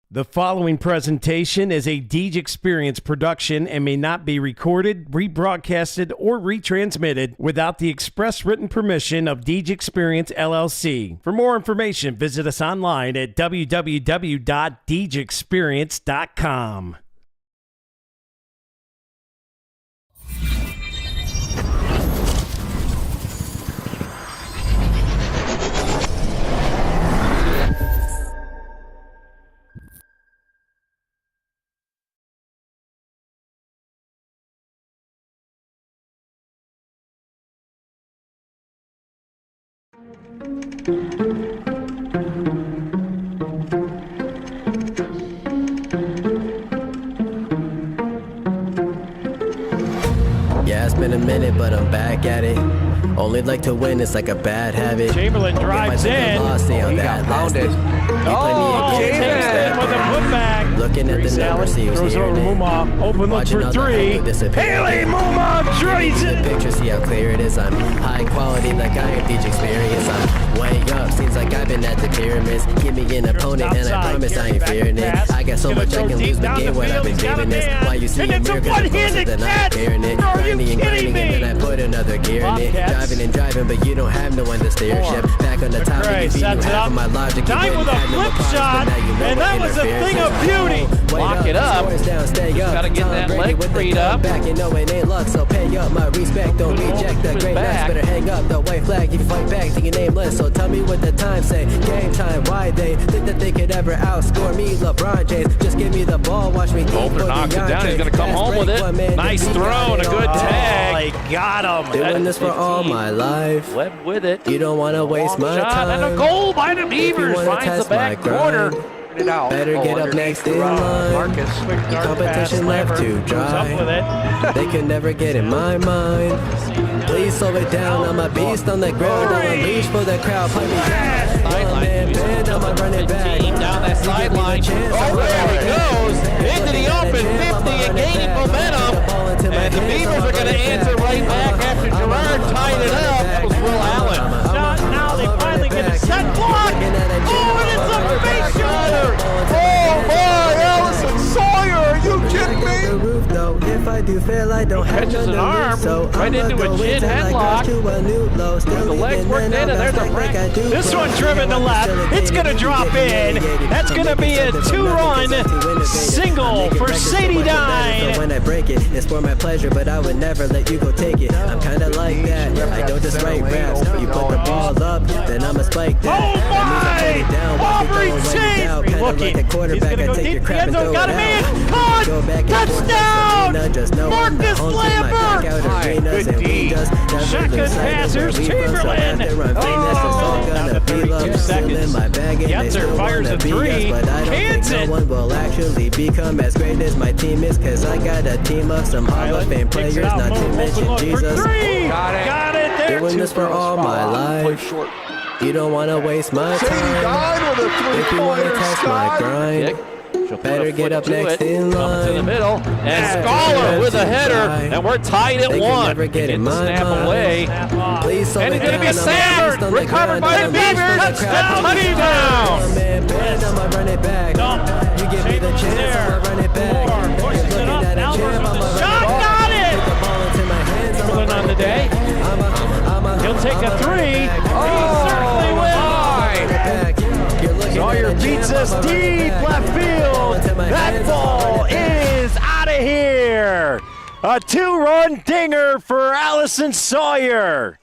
The following presentation is a Deej Experience production and may not be recorded, rebroadcasted, or retransmitted without the express written permission of Deej Experience, LLC. For more information, visit us online at www.deejexperience.com. Yeah, it's been a minute, but I'm back at it. Only like to win, it's like a bad habit. Chamberlain drives in. He got pounded. Chamberlain with a putback. Looking at the numbers, see who's throws here. over Muma. Open look for three. Haley Muma drains it. Picture, see how clear it is. I'm high quality, like I am Deej Experience. I'm way up, seems like I've been at the pyramids. Give me an opponent, and I promise I ain't fearing it. I got so much I can lose the game when I've been giving this. Why you see a mirror, cause I'm closer than I'm fearing it. Grinding and grinding, and then I put another gear in it. Driving and driving, but you don't have no one to steer ship. Back on the top, you beat you half of my logic. Time with a flip shot, and that was a thing of beauty. Lock it up. Gotta get that leg freed up. Back, you know it ain't luck, so pay up my respect. Don't reject the great nuts. Better hang up the white flag. You fight back to your nameless. So tell me what the time say. Game time. Why they think that they could ever outscore me? LeBron James. Just give me the ball. Watch me. Bolter knocks it down. He's gonna come home with it. Nice throw and a good tag. Oh, he got him. Doing this for all my life. Webb with it. You don't want to waste my time. And a goal by the Beavers. Finds the back corner. It out. Better get up next in line. Marcus. Competition left to dry. They can never get in my mind. Please slow it down. I'm a beast on the ground. I'm a leash for the crowd. Play me down. Man, bend. I'm a running back. Down that sideline. Oh, there he goes. Into the open 50 and gaining momentum. And the Beavers are going to answer right back after Gerard tied it up. That was Will Allen. Now they finally get a set block. Oh, and it's a face shooter. Oh my, Allison Sawyer, are you kidding me? If I do fail, I don't have Catches an arm right into a chin headlock. The legs worked in, and there's a break. This one driven to left. It's going to drop in. That's going to be a two-run single for Sadie Dine. When I break it, it's for my pleasure, but I would never let you go take it. I'm kind of like that. I don't just write raps. You put the ball up, then I'ma spike that. Oh my! Aubrey Chase! Looking. He's going to go deep. The end zone got him in. Caught! Touchdown! Marcus Lambert! Good D. Shotgun passers. Chamberlain. Now the 32 seconds. Yetzer fires a three. Kansas. No one will actually become as great as my team is, cause I got a team of some Hall of Fame players, not to mention Jesus. Got it there. Doing this for all my life. You don't want to waste my time. If you want to test my grind, better get up next in line. To the middle, and Scholar with a header, and we're tied at one. Get the snap away, please, and it's going to be a sack. Recovered by the Beavers. Touchdown! I'ma run it back. You give me the chance, I'ma run it back. Forces it up. Shot, got it! Chamberlain on the day. He'll take a three. He certainly will. Sawyer beats us deep left field. That ball is out of here. A two-run dinger for Allison Sawyer.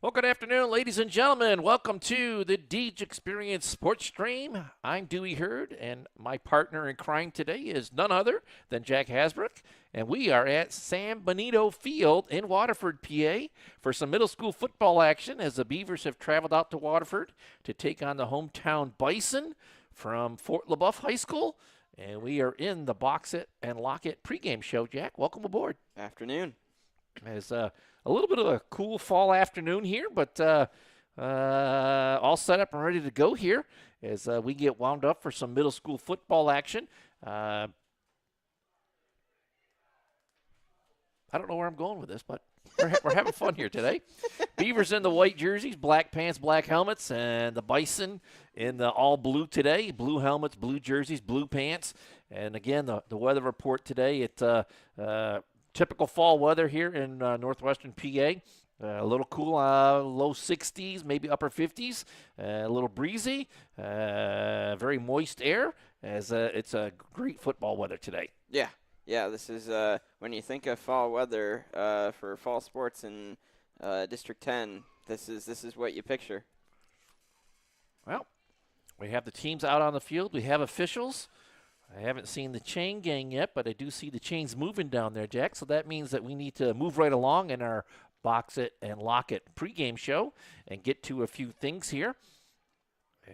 Well, good afternoon, ladies and gentlemen. Welcome to the Deej Experience Sports Stream. I'm Dewey Hurd, and my partner in crime today is none other than Jack Hasbrook. And we are at San Benito Field in Waterford, PA, for some middle school football action as the Beavers have traveled out to Waterford to take on the hometown Bison from Fort Leboeuf High School. And we are in the Box It and Lock It pregame show. Jack, welcome aboard. Afternoon. As a little bit of a cool fall afternoon here, but all set up and ready to go here as we get wound up for some middle school football action. I don't know where I'm going with this, but we're having fun here today. Beavers in the white jerseys, black pants, black helmets, and the Bison in the all blue today. Blue helmets, blue jerseys, blue pants. And again, the weather report today, it's typical fall weather here in northwestern PA. A little cool, low 60s, maybe upper 50s, a little breezy, very moist air, as it's a great football weather today. Yeah, this is when you think of fall weather for fall sports in District 10, this is what you picture. Well, we have the teams out on the field. We have officials. I haven't seen the chain gang yet, but I do see the chains moving down there, Jack. So that means that we need to move right along in our Box It and Lock It pregame show and get to a few things here.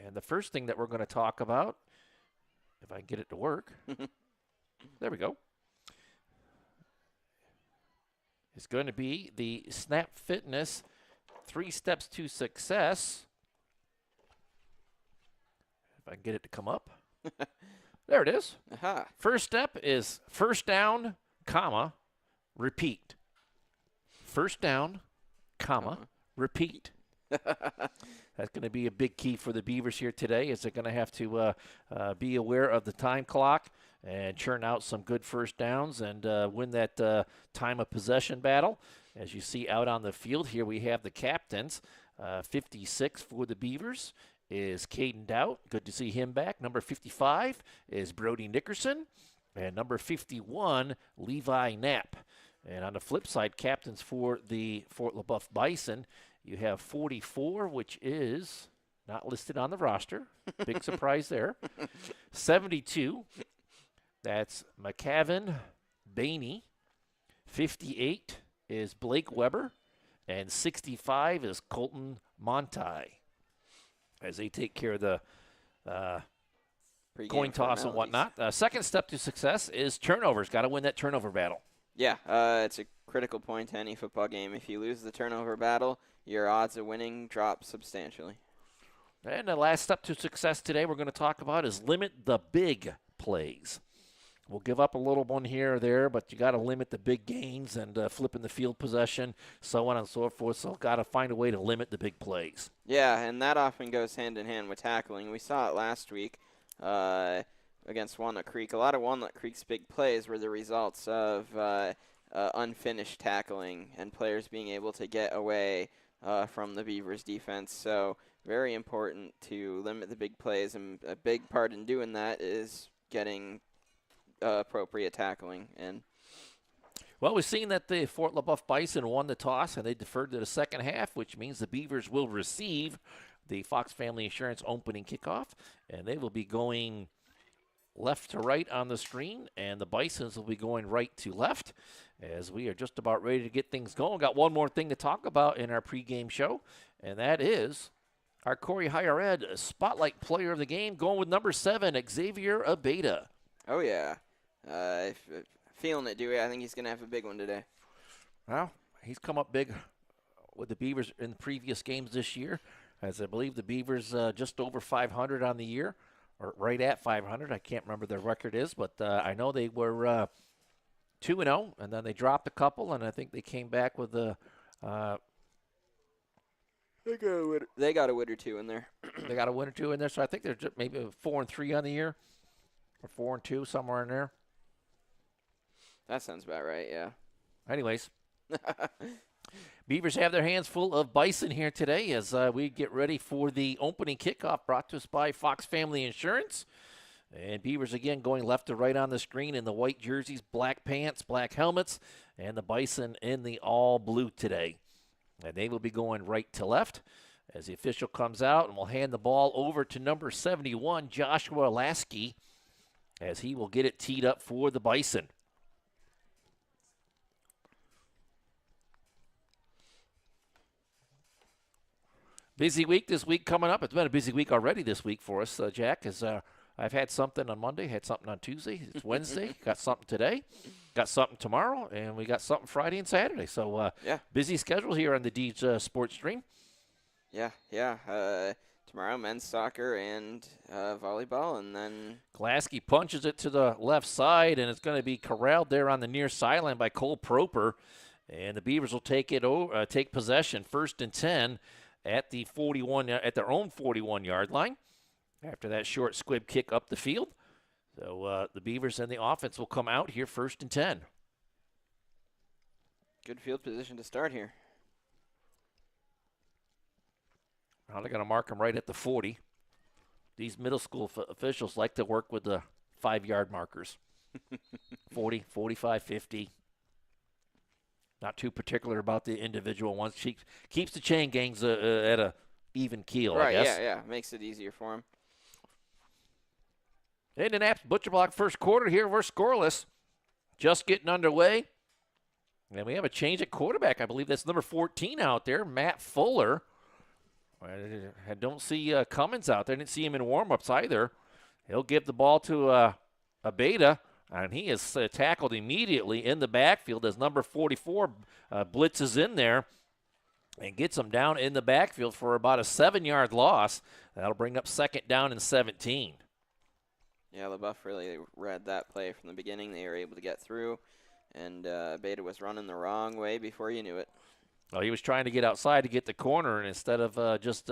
And the first thing that we're going to talk about, if I can get it to work, there we go, is going to be the Snap Fitness 3 Steps to Success. If I can get it to come up. There it is. Aha. First step is first down, comma, repeat. First down, comma, repeat. That's going to be a big key for the Beavers here today, as they're going to have to be aware of the time clock and churn out some good first downs and win that time of possession battle. As you see out on the field here, we have the captains. 56 for the Beavers is Caden Doubt. Good to see him back. Number 55 is Brody Nickerson. And number 51, Levi Knapp. And on the flip side, captains for the Fort Leboeuf Bison, you have 44, which is not listed on the roster. Big surprise there. 72, that's McCavin Bainey. 58 is Blake Weber. And 65 is Colton Monti, as they take care of the coin toss and whatnot. Second step to success is turnovers. Got to win that turnover battle. Yeah, it's a critical point to any football game. If you lose the turnover battle, your odds of winning drop substantially. And the last step to success today we're going to talk about is limit the big plays. We'll give up a little one here or there, but you got to limit the big gains and flipping the field possession, so on and so forth. So got to find a way to limit the big plays. Yeah, and that often goes hand in hand with tackling. We saw it last week against Walnut Creek. A lot of Walnut Creek's big plays were the results of unfinished tackling and players being able to get away from the Beavers defense. So very important to limit the big plays, and a big part in doing that is getting appropriate tackling. And well, we've seen that the Fort Leboeuf Bison won the toss and they deferred to the second half, which means the Beavers will receive the Fox Family Insurance opening kickoff, and they will be going left to right on the screen, and the Bisons will be going right to left, as we are just about ready to get things going. Got one more thing to talk about in our pregame show, and that is our Corry Higher Ed Spotlight Player of the Game, going with number 7, Xavier Abeda. Oh, yeah. Feeling it, Dewey. I think he's going to have a big one today. Well, he's come up big with the Beavers in the previous games this year, as I believe the Beavers just over 500 on the year, or right at 500. I can't remember their record is, but I know they were 2-0, and then they dropped a couple, and I think they came back with the they got a win or two in there. They got a win or two in there, so I think they're just maybe 4-3 on the year, or 4-2, somewhere in there. That sounds about right, yeah. Anyways, Beavers have their hands full of Bison here today as we get ready for the opening kickoff, brought to us by Fox Family Insurance. And Beavers again going left to right on the screen in the white jerseys, black pants, black helmets, and the Bison in the all blue today. And they will be going right to left as the official comes out, and will hand the ball over to number 71, Joshua Lasky, as he will get it teed up for the Bison. Busy week this week coming up. It's been a busy week already this week for us, Jack, as I've had something on Monday, had something on Tuesday. It's Wednesday, got something today, got something tomorrow, and we got something Friday and Saturday. So busy schedule here on the Deeds Sports Stream. Yeah. tomorrow, men's soccer and volleyball, and then Glasky punches it to the left side, and it's going to be corralled there on the near sideline by Cole Proper, and the Beavers will take possession, 1st and 10 at the 41 at their own 41-yard line. After that short squib kick up the field, so the Beavers and the offense will come out here, 1st and 10. Good field position to start here. Now they're going to mark them right at the 40. These middle school officials like to work with the 5-yard markers. 40, 45, 50. Not too particular about the individual ones. Keeps the chain gangs at a even keel, right, I guess. Yeah. Makes it easier for them. And an Apps Butcher Block first quarter here. We're scoreless. Just getting underway. And we have a change at quarterback. I believe that's number 14 out there, Matt Fuller. I don't see Cummins out there. I didn't see him in warm-ups either. He'll give the ball to a Beta, and he is tackled immediately in the backfield as number 44 blitzes in there and gets him down in the backfield for about a 7-yard loss. That'll bring up 2nd down and 17. Yeah, Leboeuf really read that play from the beginning. They were able to get through, and Beta was running the wrong way before you knew it. Well, he was trying to get outside to get the corner, and instead of just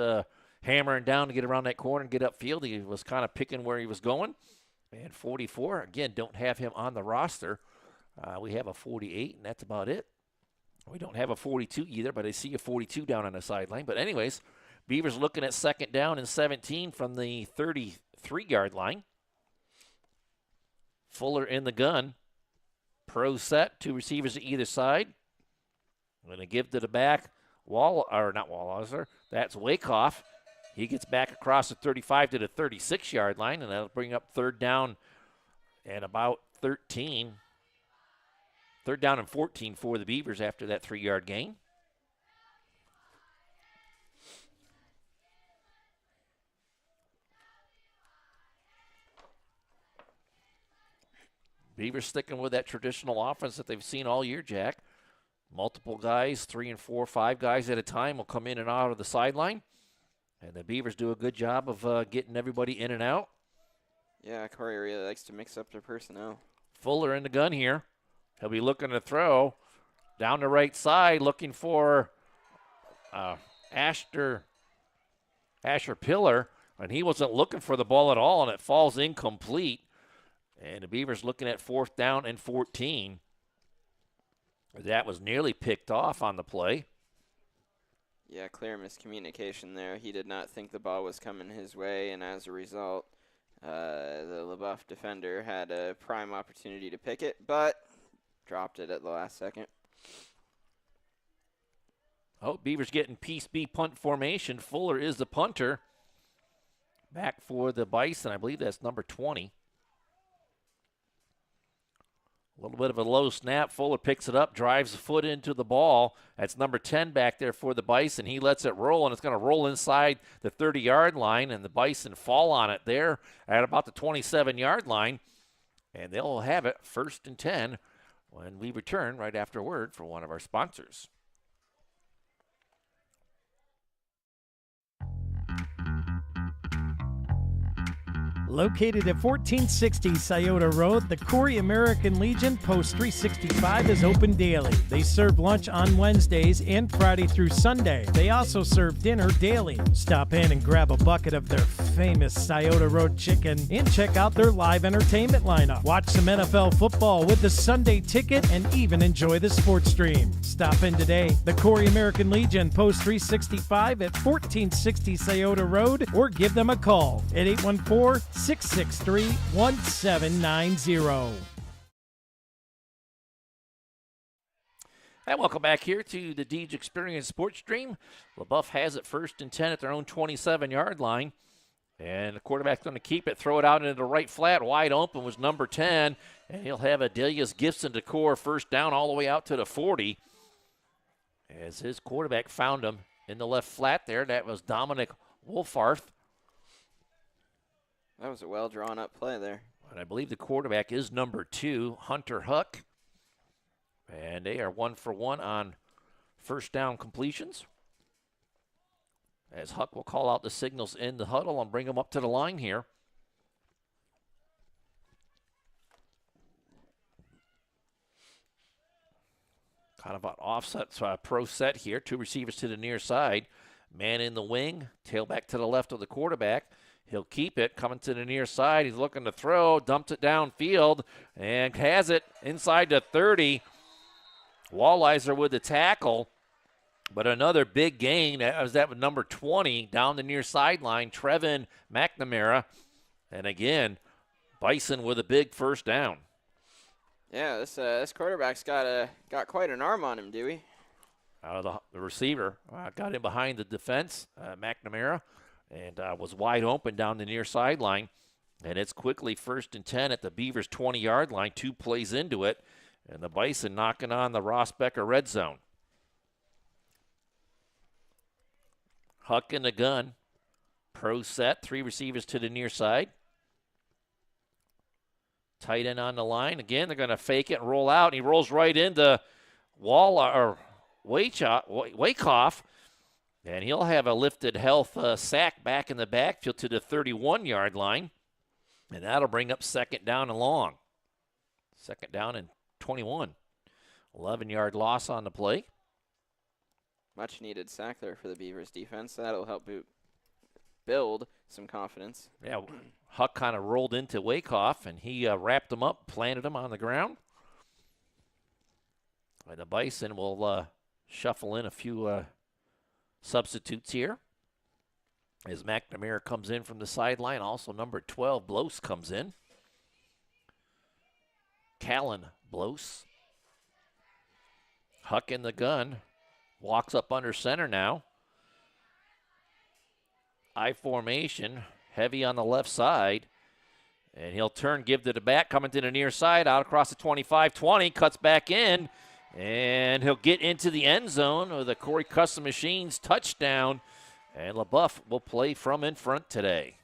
hammering down to get around that corner and get upfield, he was kind of picking where he was going. And 44, again, don't have him on the roster. We have a 48, and that's about it. We don't have a 42 either, but I see a 42 down on the sideline. But anyways, Beavers looking at 2nd down and 17 from the 33-yard line. Fuller in the gun. Pro set, 2 receivers at either side. I'm going to give to the back, that's Wakehoff. He gets back across the 35 to the 36-yard line, and that'll bring up 3rd down and about 13. 3rd down and 14 for the Beavers after that 3-yard gain. Beavers sticking with that traditional offense that they've seen all year, Jack. Multiple guys, 3 and 4, 5 guys at a time will come in and out of the sideline. And the Beavers do a good job of getting everybody in and out. Yeah, Corey really likes to mix up their personnel. Fuller in the gun here. He'll be looking to throw down the right side, looking for Asher Pillar. And he wasn't looking for the ball at all, and it falls incomplete. And the Beavers looking at 4th down and 14. That was nearly picked off on the play. Yeah, clear miscommunication there. He did not think the ball was coming his way, and as a result, the Leboeuf defender had a prime opportunity to pick it, but dropped it at the last second. Oh, Beavers getting Piece B punt formation. Fuller is the punter. Back for the Bison. I believe that's number 20. A little bit of a low snap. Fuller picks it up, drives the foot into the ball. That's number 10 back there for the Bison. He lets it roll, and it's going to roll inside the 30-yard line, and the Bison fall on it there at about the 27-yard line. And they'll have it 1st and 10 when we return right after a word from one of our sponsors. Located at 1460 Scioto Road, the Corry American Legion Post 365 is open daily. They serve lunch on Wednesdays and Friday through Sunday. They also serve dinner daily. Stop in and grab a bucket of their famous Scioto Road chicken and check out their live entertainment lineup. Watch some NFL football with the Sunday Ticket and even enjoy the sports stream. Stop in today. The Corry American Legion Post 365 at 1460 Scioto Road, or give them a call at 814-663-1790. And welcome back here to the Deej Experience Sports Stream. Leboeuf has it 1st and 10 at their own 27-yard line. And the quarterback's going to keep it, throw it out into the right flat. Wide open was number 10. And he'll have Adelius Gibson to core 1st down all the way out to the 40. As his quarterback found him in the left flat there. That was Dominic Wolfarth. That was a well-drawn-up play there. And I believe the quarterback is number 2, Hunter Huck. And they are 1 for 1 on 1st down completions. as Huck will call out the signals in the huddle and bring them up to the line here. Kind of an offset, pro set here. 2 receivers to the near side. Man in the wing, tailback to the left of the quarterback. He'll keep it, coming to the near side. He's looking to throw, dumped it downfield, and has it inside the 30. Walliser with the tackle, but another big gain. That was number 20 down the near sideline, Trevin McNamara. And again, Bison with a big first down. Yeah, this quarterback's got quite an arm on him, Dewey. The receiver got in behind the defense, McNamara, and was wide open down the near sideline. And it's quickly 1st and 10 at the Beavers' 20-yard line, 2 plays into it. And the Bison knocking on the Ross Becker red zone. Huck in the gun. Pro set, 3 receivers to the near side. Tight end on the line. Again, they're going to fake it and roll out. And he rolls right into Wakehoff. And he'll have a lifted health sack back in the backfield to the 31-yard line. And that'll bring up 2nd down and long. 2nd down and 21. 11-yard loss on the play. Much needed sack there for the Beavers defense. That'll help build some confidence. Yeah, Huck kind of rolled into Wakehoff, and he wrapped him up, planted him on the ground. And the Bison will shuffle in a few substitutes here. As McNamara comes in from the sideline, also number 12, Blose, comes in. Callan Blose. Huck in the gun. Walks up under center now. I formation, heavy on the left side. And he'll turn, give to the back, coming to the near side, out across the 25-20, cuts back in. And he'll get into the end zone with a Corry Custom Machines touchdown. And Leboeuf will play from in front today.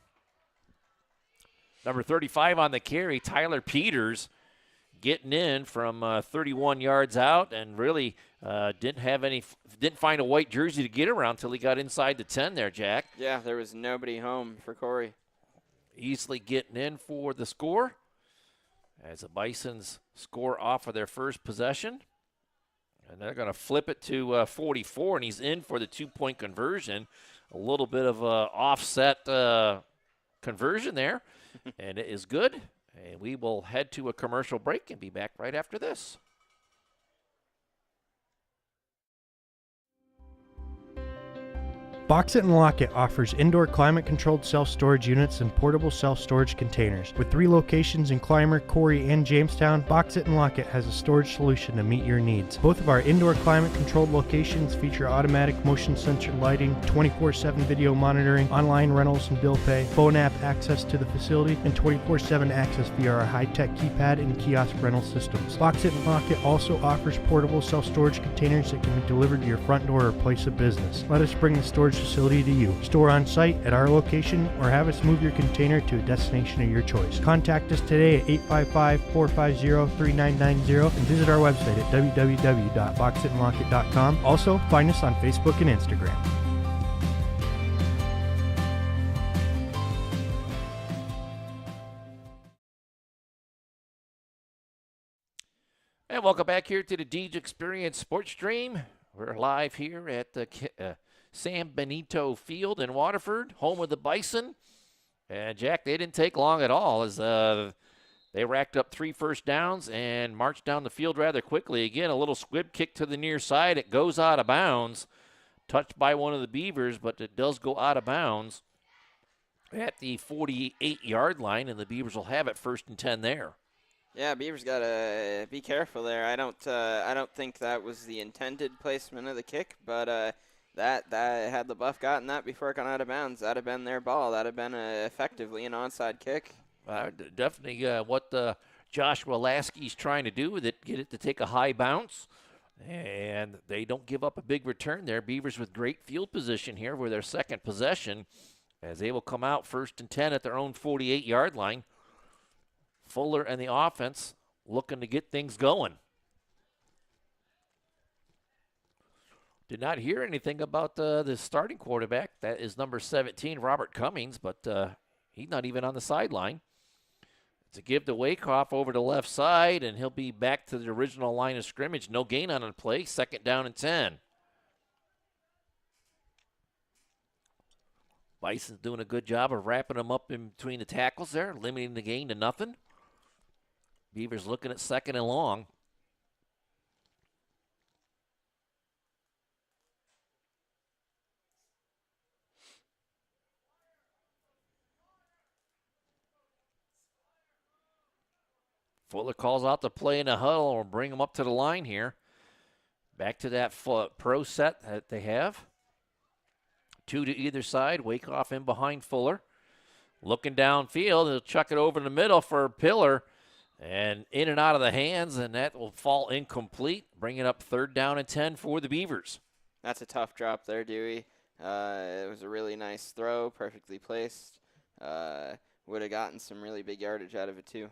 Number 35 on the carry, Tyler Peters, getting in from 31 yards out, and really didn't find a white jersey to get around until he got inside the 10 there, Jack. Yeah, there was nobody home for Corry. Easily getting in for the score as the Bisons score off of their first possession. And they're going to flip it to 44, and he's in for the 2-point conversion. A little bit of offset conversion there, and it is good. And we will head to a commercial break and be back right after this. Box It and Lock It offers indoor climate-controlled self-storage units and portable self-storage containers. With 3 locations in Clymer, Corry, and Jamestown, Box It and Lock It has a storage solution to meet your needs. Both of our indoor climate-controlled locations feature automatic motion sensor lighting, 24/7 video monitoring, online rentals and bill pay, phone app access to the facility, and 24/7 access via our high-tech keypad and kiosk rental systems. Box It and Lock It also offers portable self-storage containers that can be delivered to your front door or place of business. Let us bring the storage facility to you. Store on site at our location or have us move your container to a destination of your choice. Contact us today at 855-450-3990 and visit our website at www.boxitandlockit.com. Also, find us on Facebook and Instagram. And welcome back here to the Deej Experience Sports Stream. We're live here at the San Benito Field in Waterford, home of the Bison. And, Jack, they didn't take long at all as they racked up 3 first downs and marched down the field rather quickly. Again, a little squib kick to the near side. It goes out of bounds, touched by one of the Beavers, but it does go out of bounds at the 48-yard line, and the Beavers will have it 1st and 10 there. Yeah, Beavers got to be careful there. I don't think that was the intended placement of the kick, but that had Leboeuf gotten that before it got out of bounds, that'd have been their ball. That'd have been effectively an onside kick. Definitely what Joshua Lasky's trying to do with it, get it to take a high bounce. And they don't give up a big return there. Beavers with great field position here for their second possession as they will come out 1st and 10 at their own 48-yard line. Fuller and the offense looking to get things going. Did not hear anything about the starting quarterback. That is number 17, Robert Cummings, but he's not even on the sideline. To give to Wakehoff over the left side, and he'll be back to the original line of scrimmage. No gain on the play. 2nd down and 10. Bison's doing a good job of wrapping them up in between the tackles there, limiting the gain to nothing. Beavers looking at 2nd and long. Fuller calls out the play in the huddle. We'll bring them up to the line here. Back to that pro set that they have. 2 to either side. Wakehoff in behind Fuller. Looking downfield. He'll chuck it over in the middle for Pillar. And in and out of the hands, and that will fall incomplete. Bring it up 3rd down and 10 for the Beavers. That's a tough drop there, Dewey. It was a really nice throw, perfectly placed. Would have gotten some really big yardage out of it, too.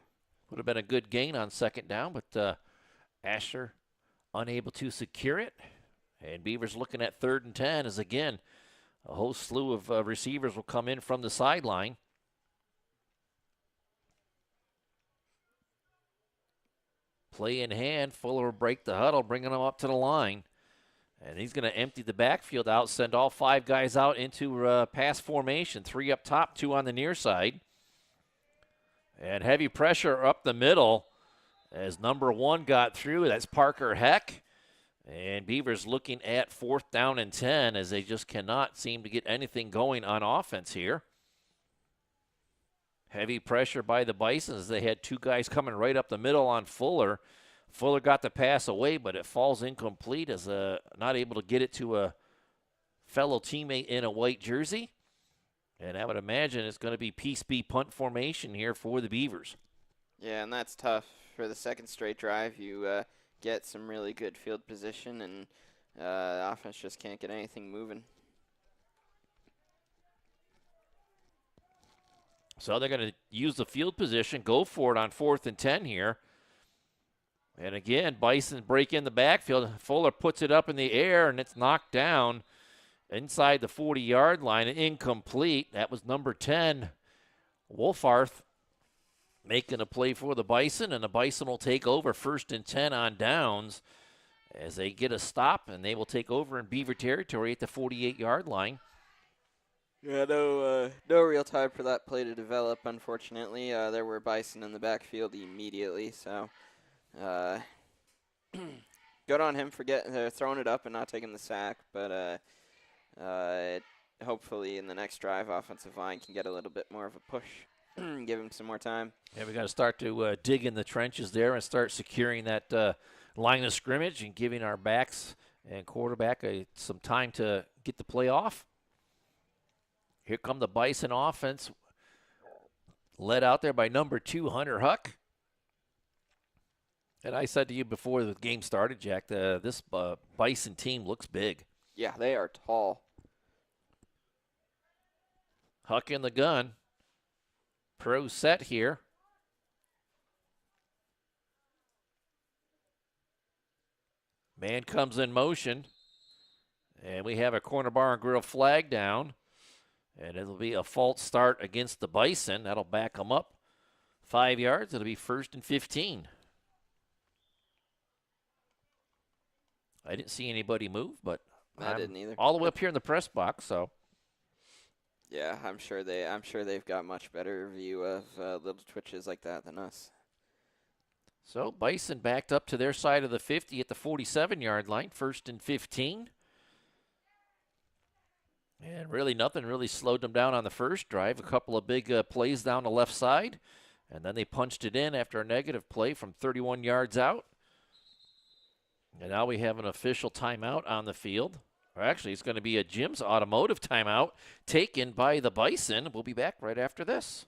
Would have been a good gain on 2nd down, but Asher unable to secure it. And Beavers looking at 3rd and 10 as, again, a whole slew of receivers will come in from the sideline. Play in hand. Fuller will break the huddle, bringing them up to the line. And he's going to empty the backfield out, send all 5 guys out into pass formation. 3 up top, 2 on the near side. And heavy pressure up the middle as number 1 got through. That's Parker Heck. And Beavers looking at 4th down and 10 as they just cannot seem to get anything going on offense here. Heavy pressure by the Bisons. They had 2 guys coming right up the middle on Fuller. Fuller got the pass away, but it falls incomplete as not able to get it to a fellow teammate in a white jersey. And I would imagine it's going to be Peace B punt formation here for the Beavers. Yeah, and that's tough. For the 2nd straight drive, you get some really good field position, and the offense just can't get anything moving. So they're going to use the field position, go for it on 4th and 10 here. And again, Bison break in the backfield. Fuller puts it up in the air, and it's knocked down inside the 40-yard line, incomplete. That was number 10, Wolfarth, making a play for the Bison, and the Bison will take over 1st and 10 on downs as they get a stop, and they will take over in Beaver territory at the 48-yard line. Yeah, no real time for that play to develop, unfortunately. There were Bison in the backfield immediately, so good on him for throwing it up and not taking the sack, but hopefully in the next drive, offensive line can get a little bit more of a push, give him some more time. Yeah, we got to start to dig in the trenches there and start securing that line of scrimmage and giving our backs and quarterback some time to get the play off. Here come the Bison offense, led out there by number 2, Hunter Huck. And I said to you before the game started, Jack, this Bison team looks big. Yeah, they are tall. Huck in the gun. Pro set here. Man comes in motion. And we have a corner bar and grill flag down. And it'll be a false start against the Bison. That'll back them up 5 yards. It'll be 1st and 15. I didn't see anybody move, but I didn't either. All the way up here in the press box, so. Yeah, I'm sure they've got much better view of little twitches like that than us. So Bison backed up to their side of the 50 at the 47-yard line, 1st and 15. And really nothing really slowed them down on the first drive. A couple of big plays down the left side. And then they punched it in after a negative play from 31 yards out. And now we have an official timeout on the field. Or actually, it's going to be a Jim's Automotive timeout taken by the Bison. We'll be back right after this.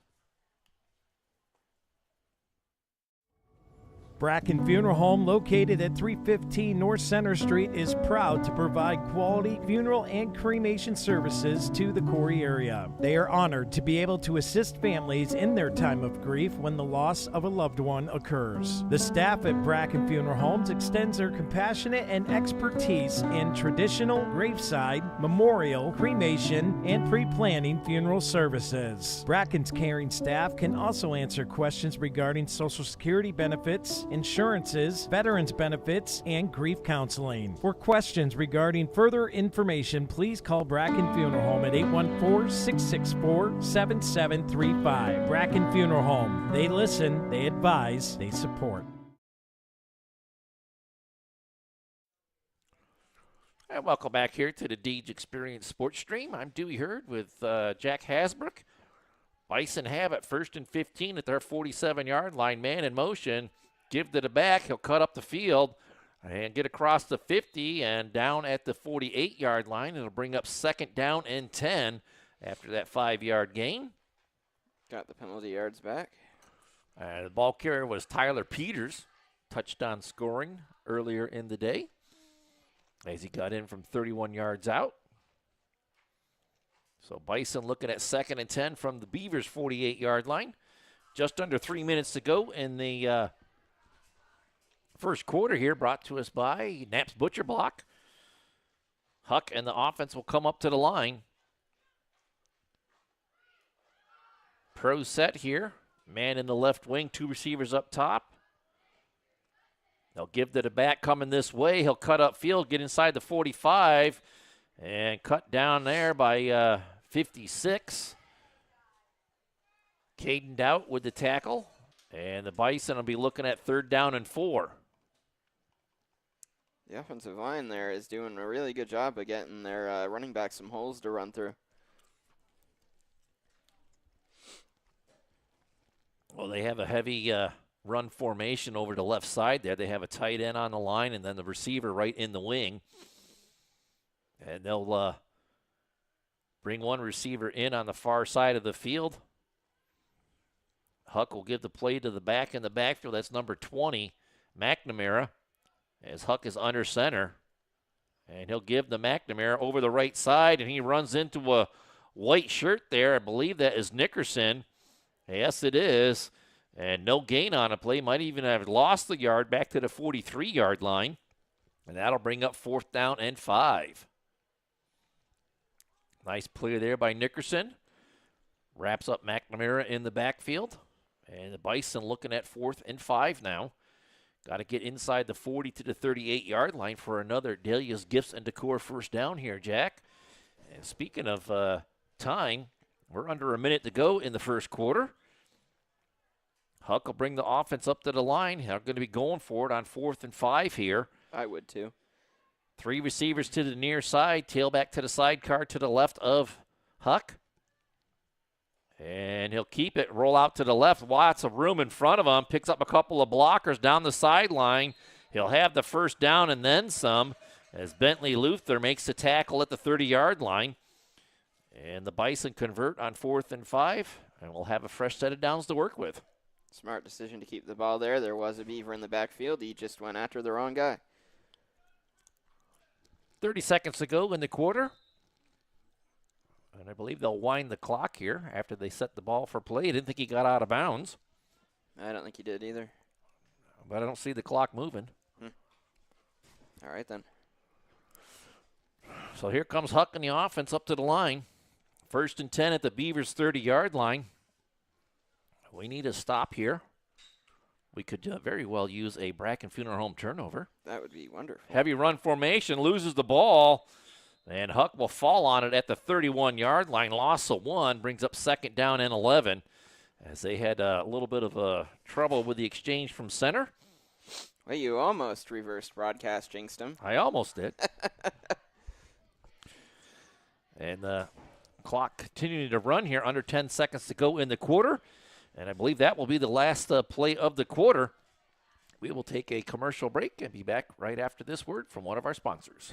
Bracken Funeral Home, located at 315 North Center Street, is proud to provide quality funeral and cremation services to the Corry area. They are honored to be able to assist families in their time of grief when the loss of a loved one occurs. The staff at Bracken Funeral Homes extends their compassionate and expertise in traditional, graveside, memorial, cremation, and pre-planning funeral services. Bracken's caring staff can also answer questions regarding Social Security benefits, insurances, veterans benefits, and grief counseling. For questions regarding further information, please call Bracken Funeral Home at 814-664-7735. Bracken Funeral Home. They listen, they advise, they support. And welcome back here to the Deej Experience Sports Stream. I'm Dewey Hurd with Jack Hasbrook. Bison have it 1st and 15 at their 47-yard line. Man in motion. Give to the back. He'll cut up the field and get across the 50 and down at the 48-yard line. It'll bring up 2nd down and 10 after that 5-yard gain. Got the penalty yards back. The ball carrier was Tyler Peters. Touchdown scoring earlier in the day as he got in from 31 yards out. So Bison looking at 2nd and 10 from the Beavers' 48-yard line. Just under 3 minutes to go in the first quarter here, brought to us by Knapp's Butcher Block. Huck and the offense will come up to the line. Pro set here. Man in the left wing, 2 receivers up top. They'll give to the back coming this way. He'll cut up field, get inside the 45, and cut down there by 56. Cadened out with the tackle, and the Bison will be looking at 3rd down and 4. The offensive line there is doing a really good job of getting their running back some holes to run through. Well, they have a heavy run formation over the left side there. They have a tight end on the line and then the receiver right in the wing. And they'll bring one receiver in on the far side of the field. Huck will give the play to the back in the backfield. That's number 20, McNamara, as Huck is under center. And he'll give the McNamara over the right side, and he runs into a white shirt there. I believe that is Nickerson. Yes, it is. And no gain on a play. Might even have lost the yard back to the 43-yard line. And that'll bring up 4th down and 5. Nice play there by Nickerson. Wraps up McNamara in the backfield. And the Bison looking at 4th and 5 now. Got to get inside the 40 to the 38-yard line for another Dahlia's Gifts and Decor 1st down here, Jack. And speaking of time, we're under a minute to go in the first quarter. Huck will bring the offense up to the line. They're going to be going for it on 4th and 5 here. I would too. 3 receivers to the near side. Tailback to the sidecar to the left of Huck. And he'll keep it, roll out to the left. Lots of room in front of him. Picks up a couple of blockers down the sideline. He'll have the 1st down and then some as Bentley Luther makes the tackle at the 30-yard line. And the Bison convert on 4th and 5. And we'll have a fresh set of downs to work with. Smart decision to keep the ball there. There was a Beaver in the backfield. He just went after the wrong guy. 30 seconds to go in the quarter. And I believe they'll wind the clock here after they set the ball for play. I didn't think he got out of bounds. I don't think he did either. But I don't see the clock moving. All right, then. So here comes Huck and the offense up to the line. 1st and 10 at the Beavers' 30-yard line. We need a stop here. We could very well use a Bracken Funeral Home turnover. That would be wonderful. Heavy run formation, loses the ball, and Huck will fall on it at the 31-yard line. Loss of 1, brings up 2nd down and 11 as they had a little bit of trouble with the exchange from center. Well, you almost reversed broadcast jinxed him. I almost did. And the clock continuing to run here, under 10 seconds to go in the quarter. And I believe that will be the last play of the quarter. We will take a commercial break and be back right after this word from one of our sponsors.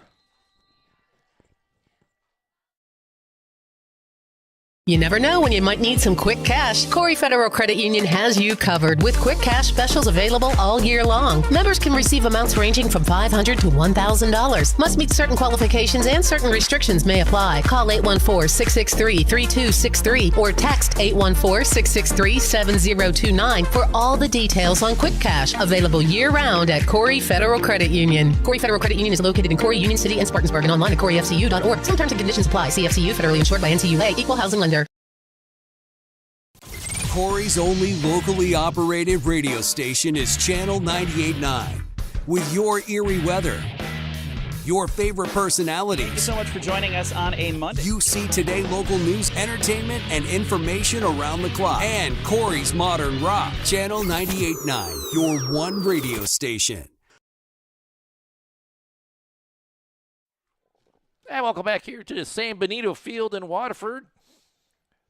You never know when you might need some quick cash. Corry Federal Credit Union has you covered with quick cash specials available all year long. Members can receive amounts ranging from $500 to $1,000. Must meet certain qualifications and certain restrictions may apply. Call 814-663-3263 or text 814-663-7029 for all the details on quick cash. Available year-round at Corry Federal Credit Union. Corry Federal Credit Union is located in Corry, Union City, and Spartansburg, and online at corryfcu.org. Some terms and conditions apply. CFCU, federally insured by NCUA, equal housing lender. Corry's only locally operated radio station is Channel 98.9. With your eerie weather, your favorite personalities. Thank you so much for joining us on a Monday. You see today local news, entertainment, and information around the clock. And Corry's Modern Rock. Channel 98.9, your one radio station. And welcome back here to the San Benito Field in Waterford.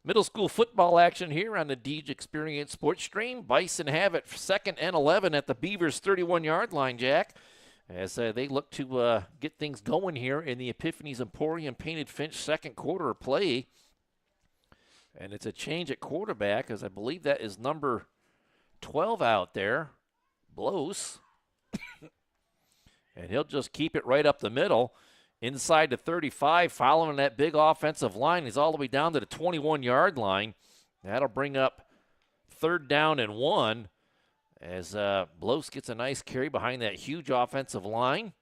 Middle school football action here on the Deej Experience Sports Stream. Bison have it 2nd and 11 at the Beavers 31-yard line, Jack, as they look to get things going here in the Epiphany's Emporium Painted Finch second quarter of play. And it's a change at quarterback, as I believe that is number 12 out there, Blows. And he'll just keep it right up the middle. Inside the 35, following that big offensive line. He's all the way down to the 21-yard line. That'll bring up 3rd down and 1 as Blos gets a nice carry behind that huge offensive line.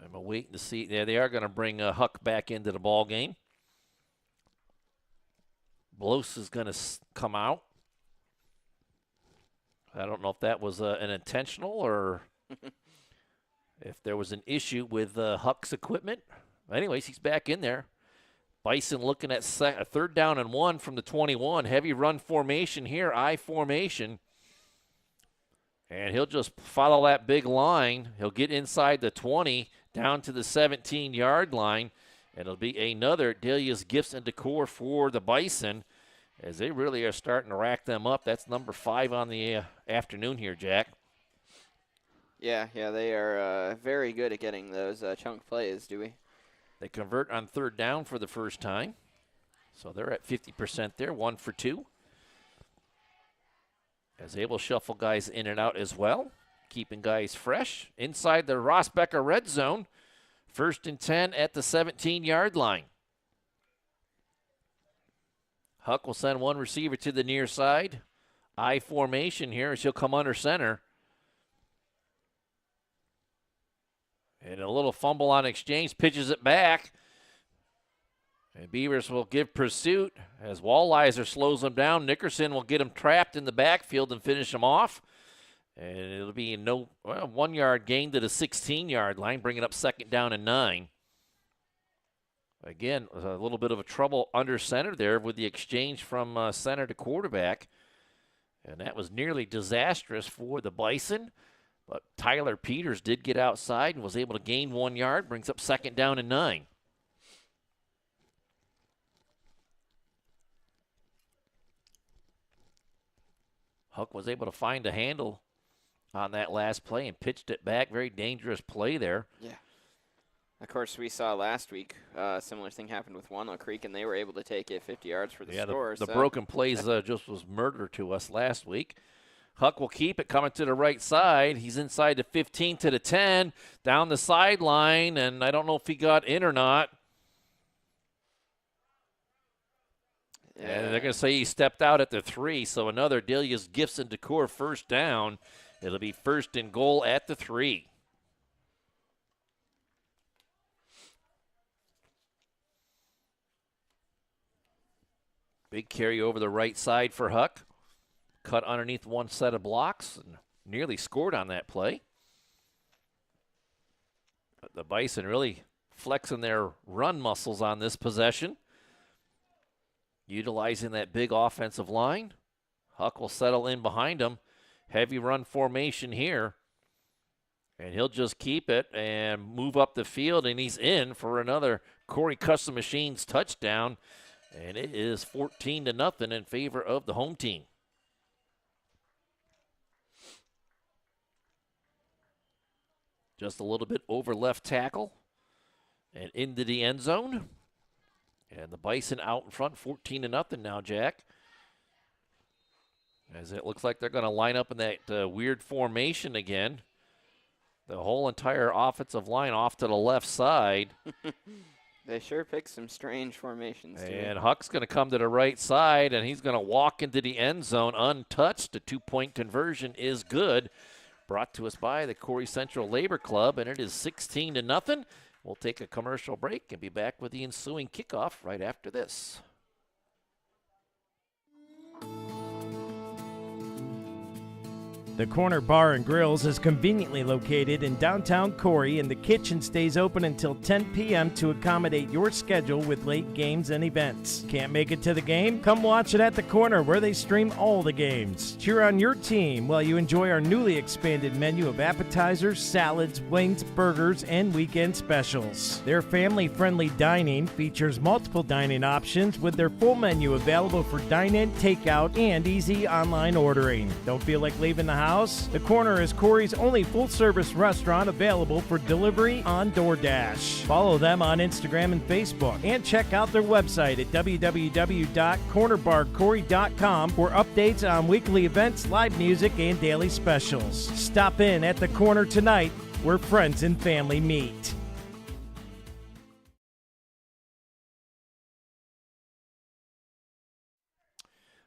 I'm waiting to see. Yeah, they are going to bring Huck back into the ball game. Blos is going to come out. I don't know if that was an intentional or if there was an issue with Huck's equipment. Anyways, he's back in there. Bison looking at a 3rd down and 1 from the 21. Heavy run formation here, I formation. And he'll just follow that big line. He'll get inside the 20, down to the 17-yard line. And it'll be another Delia's Gifts and Decor for the Bison, as they really are starting to rack them up. That's number 5 on the afternoon here, Jack. Yeah, they are very good at getting those chunk plays, Dewey. They convert on 3rd down for the first time. So they're at 50% there, 1 for 2. As they will shuffle guys in and out as well, keeping guys fresh. Inside the Rossbecker red zone, 1st and 10 at the 17-yard line. Huck will send one receiver to the near side. I formation here as he'll come under center. And a little fumble on exchange, pitches it back. And Beavers will give pursuit as Walliser slows them down. Nickerson will get him trapped in the backfield and finish him off. And it'll be 1 yard gain to the 16-yard line, bringing up 2nd down and 9. Again, a little bit of a trouble under center there with the exchange from center to quarterback. And that was nearly disastrous for the Bison. But Tyler Peters did get outside and was able to gain 1 yard, brings up 2nd down and 9. Huck was able to find a handle on that last play and pitched it back. Very dangerous play there. Yeah. Of course, we saw last week a similar thing happened with Walnut Creek, and they were able to take it 50 yards for the score. The broken plays just was murder to us last week. Huck will keep it coming to the right side. He's inside the 15 to the 10, down the sideline, and I don't know if he got in or not. Yeah. And they're going to say he stepped out at the 3, so another Delia's Gifts and Decor 1st down. It'll be 1st and goal at the 3. Big carry over the right side for Huck. Cut underneath one set of blocks and nearly scored on that play. But the Bison really flexing their run muscles on this possession. Utilizing that big offensive line. Huck will settle in behind him. Heavy run formation here. And he'll just keep it and move up the field, and he's in for another Corry Custom Machines touchdown. And it is 14-0 in favor of the home team. just a little bit over left tackle and into the end zone. And the Bison out in front, 14-0 now, Jack. As it looks like they're going to line up in that weird formation again. The whole entire offensive line off to the left side. They sure pick some strange formations, too. And Huck's going to come to the right side, and he's going to walk into the end zone untouched. The two-point conversion is good. Brought to us by the Corry Central Labor Club, and it is 16-0. We'll take a commercial break and be back with the ensuing kickoff right after this. The Corner Bar and Grills is conveniently located in downtown Corry, and the kitchen stays open until 10 p.m. to accommodate your schedule with late games and events. Can't make it to the game? Come watch it at the Corner, where they stream all the games. Cheer on your team while you enjoy our newly expanded menu of appetizers, salads, wings, burgers, and weekend specials. Their family-friendly dining features multiple dining options with their full menu available for dine-in, takeout, and easy online ordering. Don't feel like leaving the house? The Corner is Corry's only full-service restaurant available for delivery on DoorDash. Follow them on Instagram and Facebook, and check out their website at www.cornerbarcorry.com for updates on weekly events, live music, and daily specials. Stop in at the Corner tonight, where friends and family meet.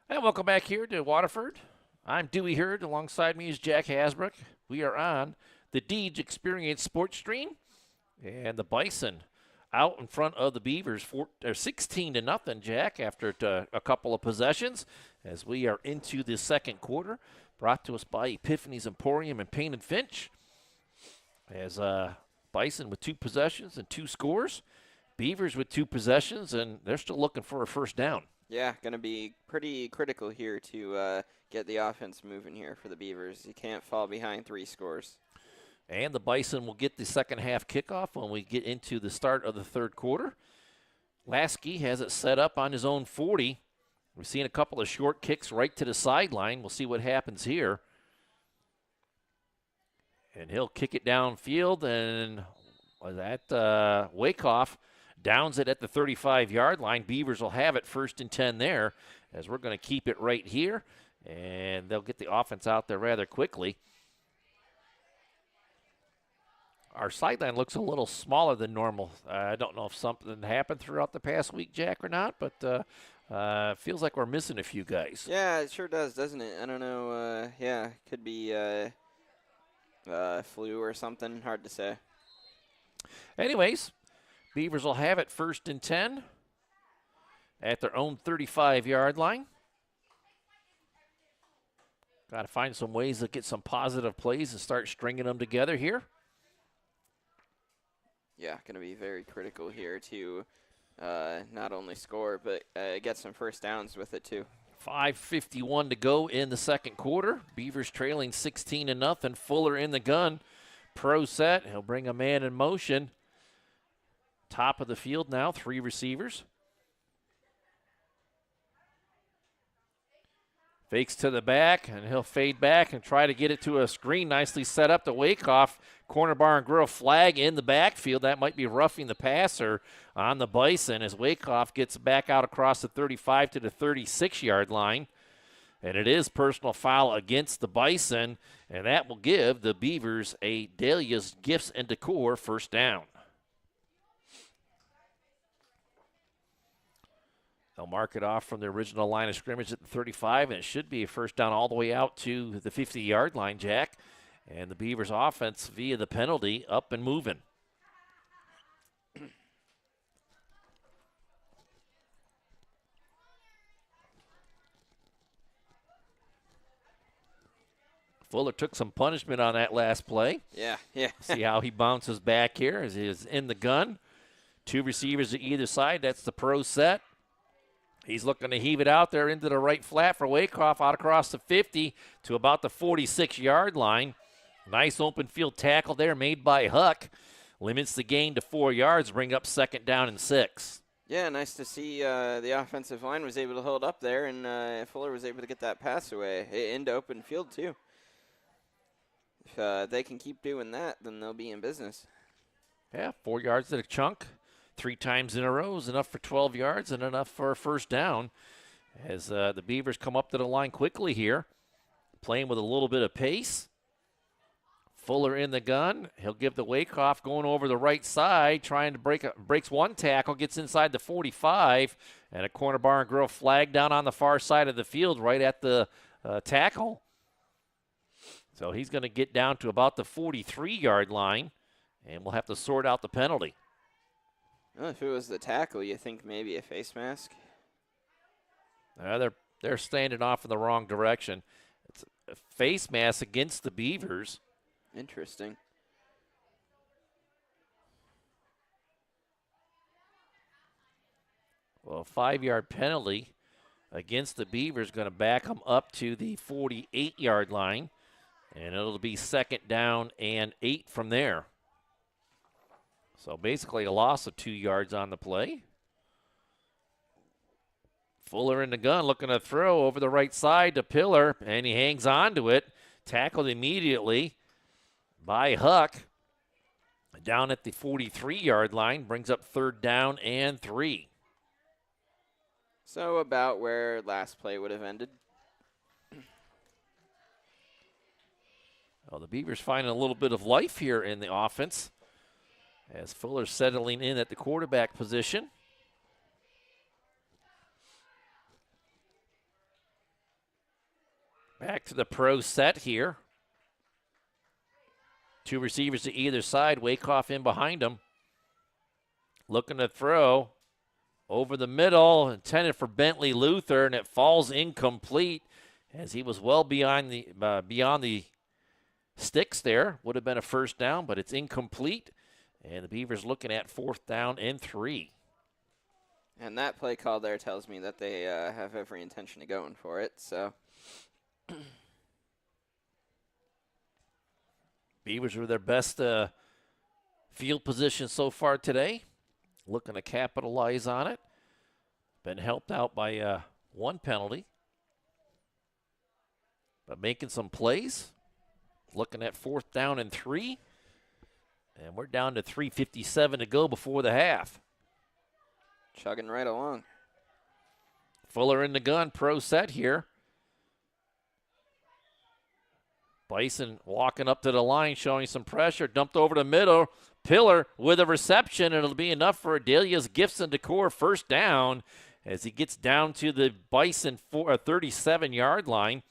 And welcome back here to Waterford. I'm Dewey Hurd. Alongside me is Jack Hasbrook. We are on the Deej Experience Sports Stream. And the Bison out in front of the Beavers, 16-0, Jack, after a couple of possessions, as we are into the second quarter. Brought to us by Epiphany's Emporium and Payne and Finch. As Bison with 2 possessions and 2 scores. Beavers with 2 possessions, and they're still looking for a first down. Yeah, going to be pretty critical here to get the offense moving here for the Beavers. You can't fall behind 3 scores. And the Bison will get the second half kickoff when we get into the start of the third quarter. Lasky has it set up on his own 40. We've seen a couple of short kicks right to the sideline. We'll see what happens here. And he'll kick it downfield, and that Wakehoff downs it at the 35-yard line. Beavers will have it 1st and 10 there, as we're going to keep it right here, and they'll get the offense out there rather quickly. Our sideline looks a little smaller than normal. I don't know if something happened throughout the past week, Jack, or not, but feels like we're missing a few guys. Yeah, it sure does, doesn't it? I don't know. Yeah, could be flu or something. Hard to say. Anyways, Beavers will have it 1st and 10 at their own 35-yard line. Got to find some ways to get some positive plays and start stringing them together here. Yeah, going to be very critical here to not only score, but get some first downs with it too. 5:51 to go in the second quarter. Beavers trailing 16-0. Fuller in the gun. Pro set. He'll bring a man in motion. Top of the field now, 3 receivers. Fakes to the back, and he'll fade back and try to get it to a screen. Nicely set up to Wakehoff. Corner Bar and Grill flag in the backfield. That might be roughing the passer on the Bison as Wakehoff gets back out across the 35 to the 36-yard line. And it is personal foul against the Bison, and that will give the Beavers a Dahlia's Gifts and Decor first down. They'll mark it off from the original line of scrimmage at the 35, and it should be a first down all the way out to the 50-yard line, Jack. And the Beavers offense, via the penalty, up and moving. Fuller took some punishment on that last play. Yeah. See how he bounces back here as he is in the gun. 2 receivers at either side. That's the pro set. He's looking to heave it out there into the right flat for Wakehoff, out across the 50 to about the 46-yard line. Nice open field tackle there made by Huck. Limits the gain to 4 yards, bring up 2nd down and 6. Yeah, nice to see the offensive line was able to hold up there, and Fuller was able to get that pass away into open field too. If they can keep doing that, then they'll be in business. Yeah, 4 yards at a chunk. 3 times in a row is enough for 12 yards and enough for a first down. As the Beavers come up to the line quickly here, playing with a little bit of pace. Fuller in the gun. He'll give the wake off going over the right side, trying to breaks one tackle, gets inside the 45, and a corner bar and grill flag down on the far side of the field right at the tackle. So he's going to get down to about the 43-yard line, and we'll have to sort out the penalty. Well, if it was the tackle, you think maybe a face mask? They're standing off in the wrong direction. It's a face mask against the Beavers. Interesting. Well, a 5-yard penalty against the Beavers going to back them up to the 48-yard line, and it'll be 2nd down and 8 from there. So basically a loss of 2 yards on the play. Fuller in the gun, looking to throw over the right side to Pillar, and he hangs on to it. Tackled immediately by Huck. Down at the 43-yard line, brings up 3rd down and 3. So about where last play would have ended. Well, the Beavers finding a little bit of life here in the offense as Fuller settling in at the quarterback position. Back to the pro set here. 2 receivers to either side. Wakehoff in behind him. Looking to throw over the middle, intended for Bentley Luther, and it falls incomplete as he was well beyond the sticks there. Would have been a first down, but it's incomplete. And the Beavers looking at 4th down and 3. And that play call there tells me that they have every intention of going for it. So Beavers were their best field position so far today. Looking to capitalize on it. Been helped out by 1 penalty. But making some plays. Looking at 4th down and 3. And we're down to 3:57 to go before the half. chugging right along. Fuller in the gun, pro set here. Bison walking up to the line, showing some pressure. Dumped over the middle. Pillar with a reception, and it'll be enough for Adelia's Gifts and Decor first down as he gets down to the Bison 37-yard line.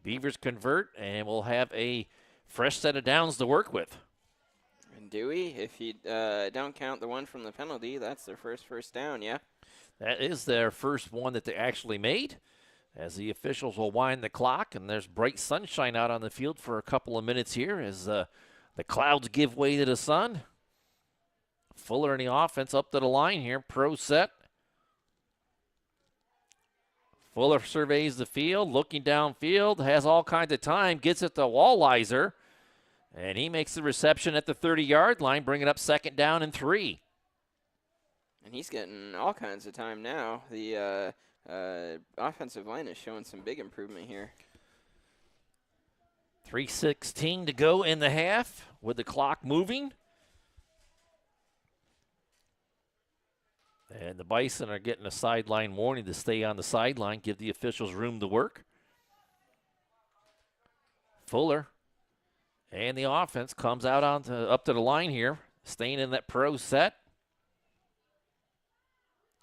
Beavers convert, and we'll have a fresh set of downs to work with. And Dewey, if you don't count the one from the penalty, that's their first down, yeah? That is their first one that they actually made. As the officials will wind the clock, and there's bright sunshine out on the field for a couple of minutes here as the clouds give way to the sun. Fuller in the offense up to the line here, pro set. Fuller surveys the field, looking downfield, has all kinds of time, gets it to Walliser, and he makes the reception at the 30-yard line, bringing up 2nd down and 3. And he's getting all kinds of time now. The offensive line is showing some big improvement here. 3:16 to go in the half with the clock moving. And the Bison are getting a sideline warning to stay on the sideline, give the officials room to work. Fuller and the offense comes out up to the line here, staying in that pro set.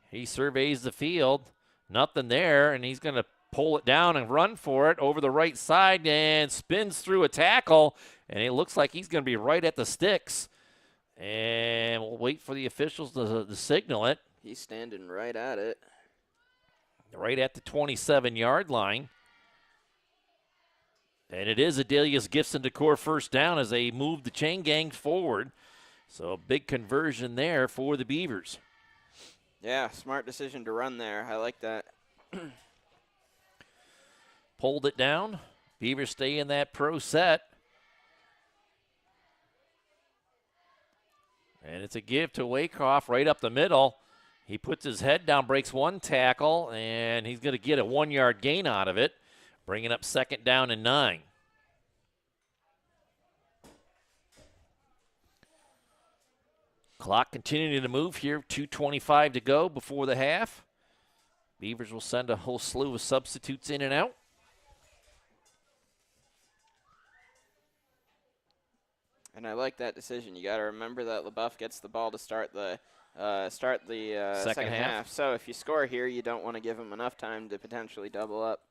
He surveys the field. Nothing there, and he's going to pull it down and run for it over the right side and spins through a tackle, and it looks like he's going to be right at the sticks. And we'll wait for the officials to signal it. He's standing right at it. Right at the 27-yard line. And it is Adelia's Gifts and Decor first down as they move the chain gang forward. So a big conversion there for the Beavers. Yeah, smart decision to run there. I like that. Pulled it down. Beavers stay in that pro set. And it's a give to Wakehoff right up the middle. He puts his head down, breaks one tackle, and he's going to get a 1-yard gain out of it, bringing up 2nd down and 9. Clock continuing to move here. 2:25 to go before the half. Beavers will send a whole slew of substitutes in and out. And I like that decision. You got to remember that Leboeuf gets the ball to start the second half. So if you score here, you don't want to give them enough time to potentially double up.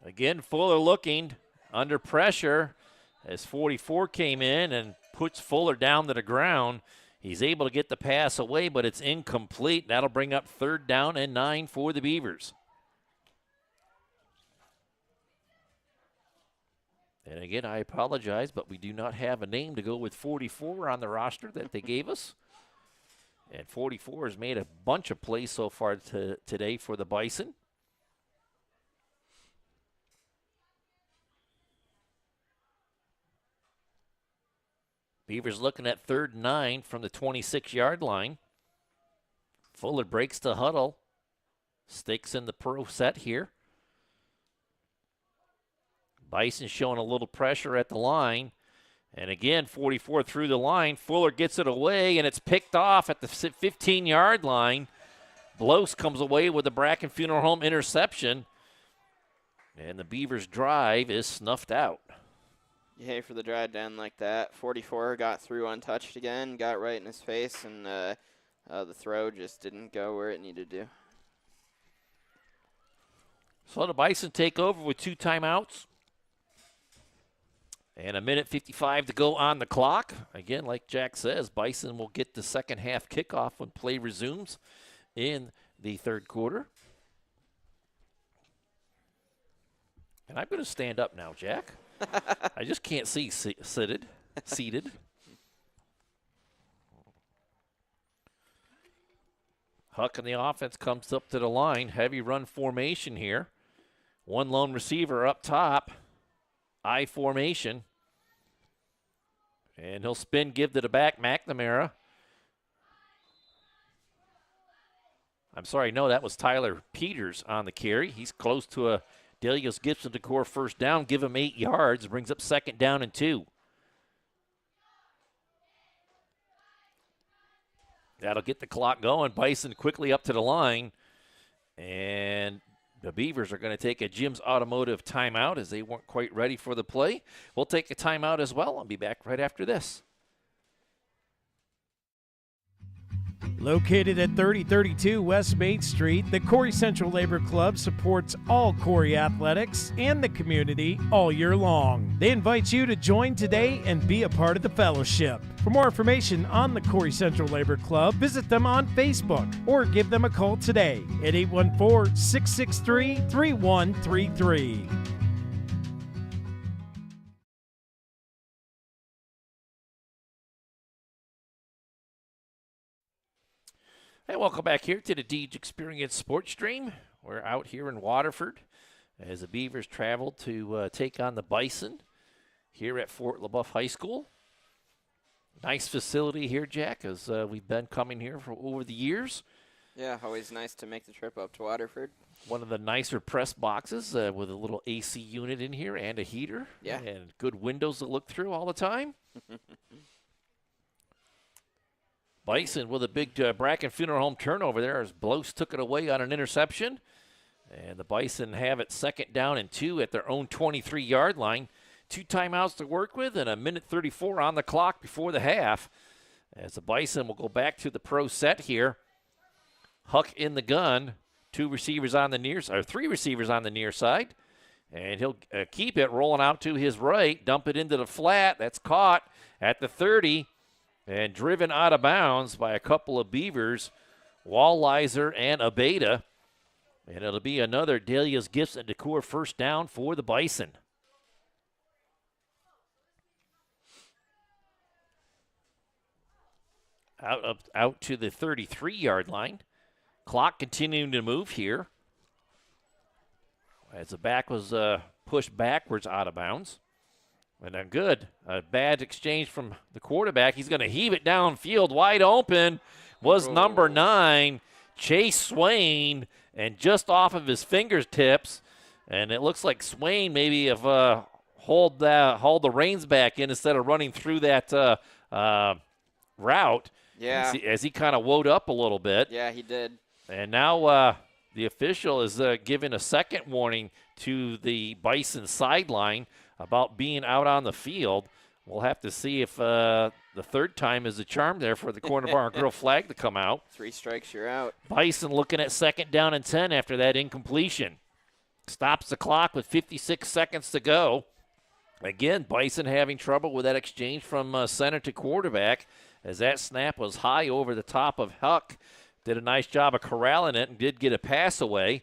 Again, Fuller looking under pressure as 44 came in and puts Fuller down to the ground. He's able to get the pass away, but it's incomplete. That'll bring up 3rd down and 9 for the Beavers. And again, I apologize, but we do not have a name to go with 44 on the roster that they gave us. And 44 has made a bunch of plays so far today for the Bison. Beavers looking at 3rd and 9 from the 26-yard line. Fuller breaks the huddle. Sticks in the pro set here. Bison showing a little pressure at the line. And again, 44 through the line. Fuller gets it away, and it's picked off at the 15-yard line. Blos comes away with the Bracken Funeral Home interception. And the Beavers' drive is snuffed out. Yay for the drive down like that. 44 got through untouched again, got right in his face, and the throw just didn't go where it needed to. So the Bison take over with 2 timeouts. And 1:55 to go on the clock. Again, like Jack says, Bison will get the second half kickoff when play resumes in the 3rd quarter. And I'm going to stand up now, Jack. I just can't see seated. Huck and the offense comes up to the line. Heavy run formation here. 1 lone receiver up top. I formation. And he'll spin, give to the back, McNamara. I'm sorry, no, that was Tyler Peters on the carry. He's close to a Delius Gibson to score 1st down, give him 8 yards, brings up 2nd down and 2. That'll get the clock going. Bison quickly up to the line. And the Beavers are going to take a Jim's Automotive timeout as they weren't quite ready for the play. We'll take a timeout as well. I'll be back right after this. Located at 3032 West Main Street, the Corry Central Labor Club supports all Corry athletics and the community all year long. They invite you to join today and be a part of the fellowship. For more information on the Corry Central Labor Club, visit them on Facebook or give them a call today at 814-663-3133. Hey, welcome back here to the Deej Experience Sports Stream. We're out here in Waterford as the Beavers travel to take on the Bison here at Fort Leboeuf High School. Nice facility here, Jack, as we've been coming here for over the years. Yeah, always nice to make the trip up to Waterford. One of the nicer press boxes with a little AC unit in here and a heater. Yeah. And good windows to look through all the time. Bison with a big Bracken Funeral Home turnover there as Blos took it away on an interception. And the Bison have it 2nd down and 2 at their own 23-yard line. 2 timeouts to work with and 1:34 on the clock before the half. As the Bison will go back to the pro set here. Huck in the gun. 3 receivers on the near side. And he'll keep it rolling out to his right. Dump it into the flat. That's caught at the 30. And driven out of bounds by a couple of Beavers, Walliser and Abeda. And it'll be another Delia's Gifts and Decor 1st down for the Bison. Out to the 33-yard line. Clock continuing to move here. As the back was pushed backwards out of bounds. And then good. A bad exchange from the quarterback. He's going to heave it downfield. Wide open was number 9, Chase Swain. And just off of his fingertips. And it looks like Swain maybe have hauled the reins back in instead of running through that route. Yeah. As he kind of woed up a little bit. Yeah, he did. And now the official is giving a second warning to the Bison sideline about being out on the field. We'll have to see if the third time is a charm there for the Corner Bar and Grill flag to come out. 3 strikes, you're out. Bison looking at 2nd down and 10 after that incompletion. Stops the clock with 56 seconds to go. Again, Bison having trouble with that exchange from center to quarterback as that snap was high over the top of Huck. Did a nice job of corralling it and did get a pass away.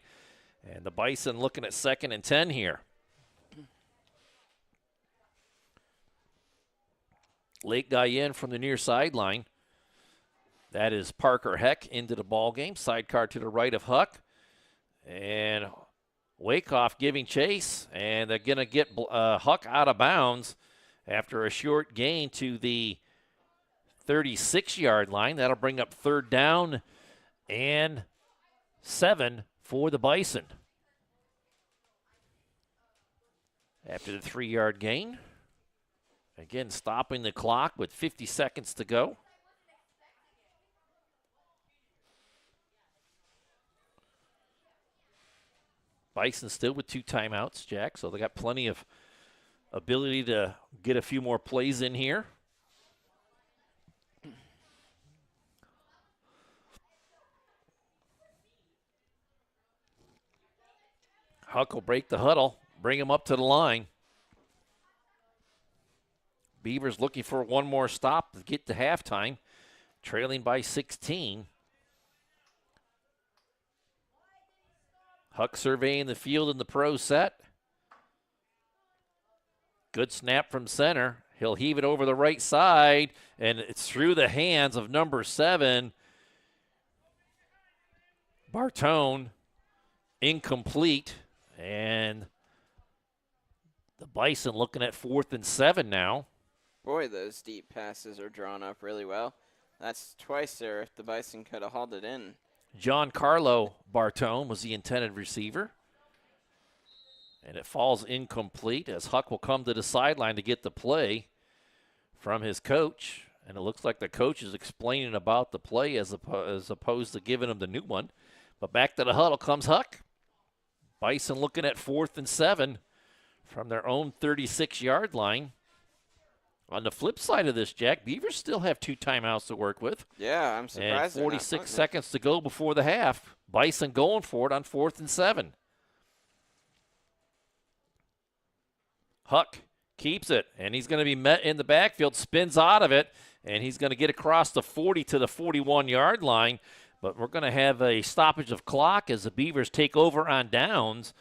And the Bison looking at 2nd and 10 here. Late guy in from the near sideline. That is Parker Heck into the ball game. Sidecar to the right of Huck. And Wakehoff giving chase. And they're going to get Huck out of bounds after a short gain to the 36-yard line. That'll bring up 3rd down and 7 for the Bison. After the 3-yard gain. Again, stopping the clock with 50 seconds to go. Bison still with 2 timeouts, Jack, so they got plenty of ability to get a few more plays in here. Huck will break the huddle, bring him up to the line. Beavers looking for one more stop to get to halftime, trailing by 16. Huck surveying the field in the pro set. Good snap from center. He'll heave it over the right side, and it's through the hands of number 7, Bartone. Incomplete, and the Bison looking at 4th and 7 now. Boy, those deep passes are drawn up really well. That's twice there if the Bison could have hauled it in. Giancarlo Bartone was the intended receiver. And it falls incomplete as Huck will come to the sideline to get the play from his coach. And it looks like the coach is explaining about the play as opposed to giving him the new one. But back to the huddle comes Huck. Bison looking at 4th and 7 from their own 36-yard line. On the flip side of this, Jack, Beavers still have 2 timeouts to work with. Yeah, I'm surprised. And 46 seconds to go before the half. Bison going for it on 4th and 7. Huck keeps it, and he's going to be met in the backfield, spins out of it, and he's going to get across the 40 to the 41-yard line. But we're going to have a stoppage of clock as the Beavers take over on downs,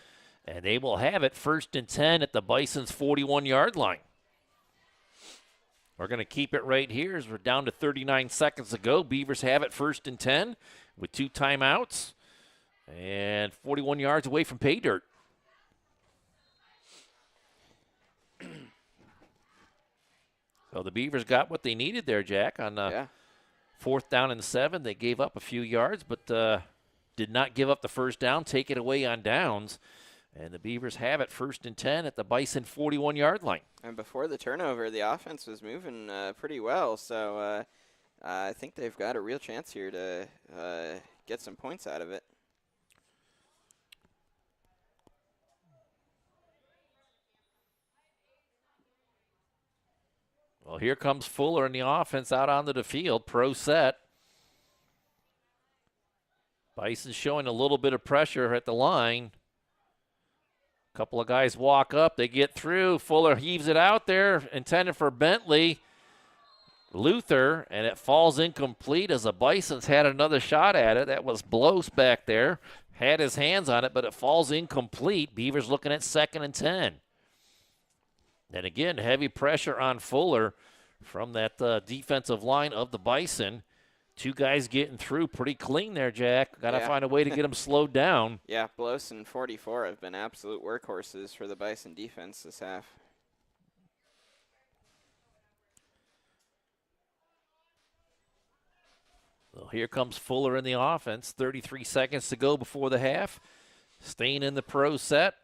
and they will have it 1st and 10 at the Bison's 41-yard line. We're going to keep it right here as we're down to 39 seconds to go. Beavers have it 1st and 10 with 2 timeouts and 41 yards away from pay dirt. So the Beavers got what they needed there, Jack, on 4th down and 7. They gave up a few yards, but did not give up the 1st down, take it away on downs. And the Beavers have it 1st and 10 at the Bison 41-yard line. And before the turnover, the offense was moving pretty well. So I think they've got a real chance here to get some points out of it. Well, here comes Fuller in the offense out onto the field, pro set. Bison showing a little bit of pressure at the line. A couple of guys walk up, they get through. Fuller heaves it out there, intended for Bentley. Luther, and it falls incomplete as the Bisons had another shot at it. That was Blos back there. Had his hands on it, but it falls incomplete. Beavers looking at 2nd and 10. And again, heavy pressure on Fuller from that defensive line of the Bison. 2 guys getting through pretty clean there, Jack. Got to find a way to get them slowed down. Yeah, Blos and 44 have been absolute workhorses for the Bison defense this half. Well, here comes Fuller in the offense. 33 seconds to go before the half. Staying in the pro set.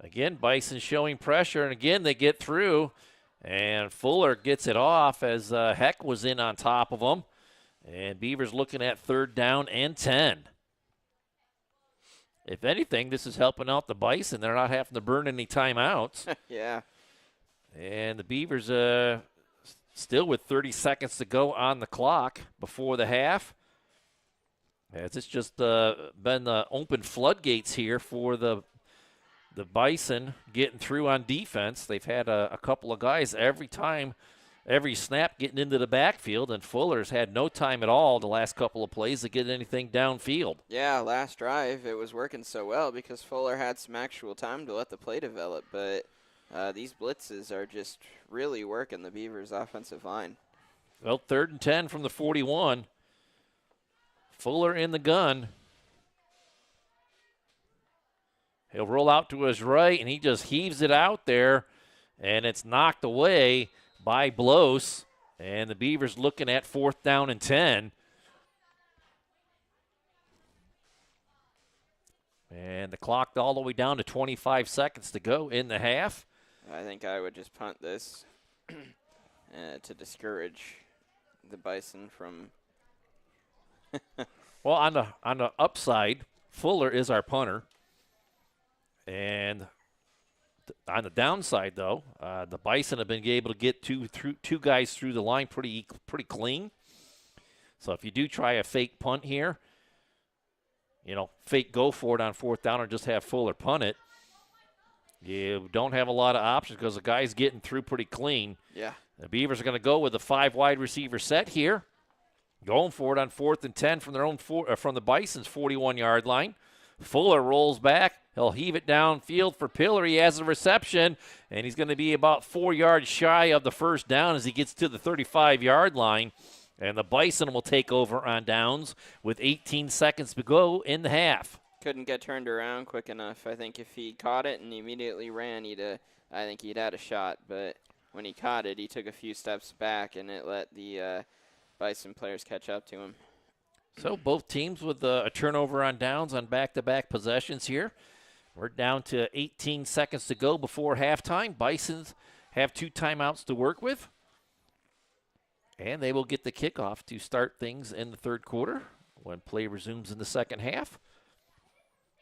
Again, Bison showing pressure, and again, they get through. And Fuller gets it off as Heck was in on top of him. And Beavers looking at 3rd down and 10. If anything, this is helping out the Bison. They're not having to burn any timeouts. Yeah. And the Beavers still with 30 seconds to go on the clock before the half. As it's just been open floodgates here for the Bison getting through on defense. They've had a couple of guys every snap getting into the backfield, and Fuller's had no time at all the last couple of plays to get anything downfield. Yeah, last drive it was working so well because Fuller had some actual time to let the play develop, but these blitzes are just really working the Beavers' offensive line. Well, 3rd and 10 from the 41. Fuller in the gun. He'll roll out to his right, and he just heaves it out there, and it's knocked away by Blos. And the Beavers looking at 4th down and 10. And the clock all the way down to 25 seconds to go in the half. I think I would just punt this to discourage the Bison from. Well, on the upside, Fuller is our punter. And on the downside, though, the Bison have been able to get two guys through the line pretty clean. So if you do try a fake punt here, fake go for it on 4th down or just have Fuller punt it, you don't have a lot of options because the guy's getting through pretty clean. Yeah. The Beavers are going to go with a 5 wide receiver set here. Going for it on 4th and 10 from from the Bison's 41-yard line. Fuller rolls back. He'll heave it downfield for Pillar. He has a reception, and he's going to be about 4 yards shy of the 1st down as he gets to the 35-yard line. And the Bison will take over on downs with 18 seconds to go in the half. Couldn't get turned around quick enough. I think if he caught it and immediately ran, I think he'd had a shot. But when he caught it, he took a few steps back, and it let the Bison players catch up to him. So both teams with a turnover on downs on back-to-back possessions here. We're down to 18 seconds to go before halftime. Bisons have 2 timeouts to work with. And they will get the kickoff to start things in the 3rd quarter when play resumes in the 2nd half.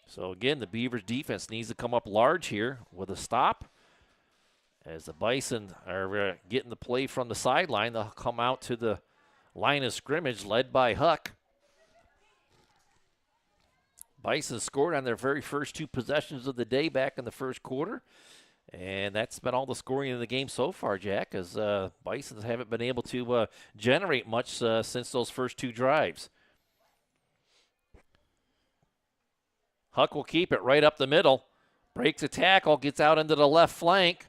So again, the Beavers defense needs to come up large here with a stop. As the Bison are getting the play from the sideline, they'll come out to the line of scrimmage led by Huck. Bison scored on their very first 2 possessions of the day back in the 1st quarter. And that's been all the scoring in the game so far, Jack, as Bisons haven't been able to generate much since those first 2 drives. Huck will keep it right up the middle. Breaks a tackle, gets out into the left flank.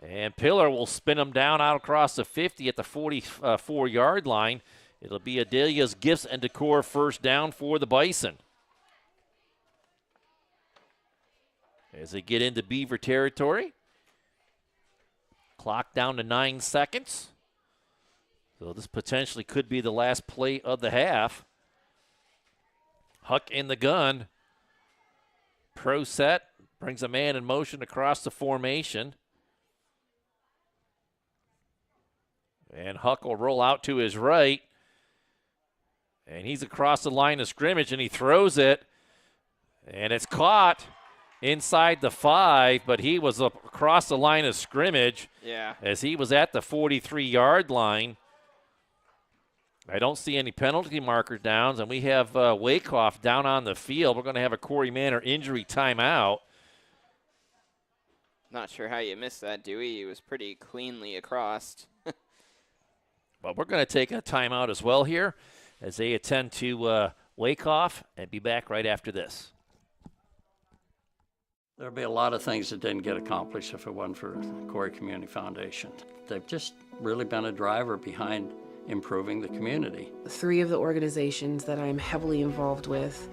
And Pillar will spin him down out across the 50 at the 44-yard line. It'll be Adelia's Gifts and Decor 1st down for the Bison. As they get into Beaver territory. Clock down to 9 seconds. So this potentially could be the last play of the half. Huck in the gun. Pro set. Brings a man in motion across the formation. And Huck will roll out to his right. And he's across the line of scrimmage, and he throws it. And it's caught inside the 5, but he was across the line of scrimmage. Yeah. As he was at the 43-yard line. I don't see any penalty markers downs, and we have Wakehoff down on the field. We're going to have a Corey Manor injury timeout. Not sure how you missed that, Dewey. He was pretty cleanly across. But we're going to take a timeout as well here as they attend to Wakehoff and be back right after this. There'll be a lot of things that didn't get accomplished if it wasn't for Corry Community Foundation. They've just really been a driver behind improving the community. 3 of the organizations that I'm heavily involved with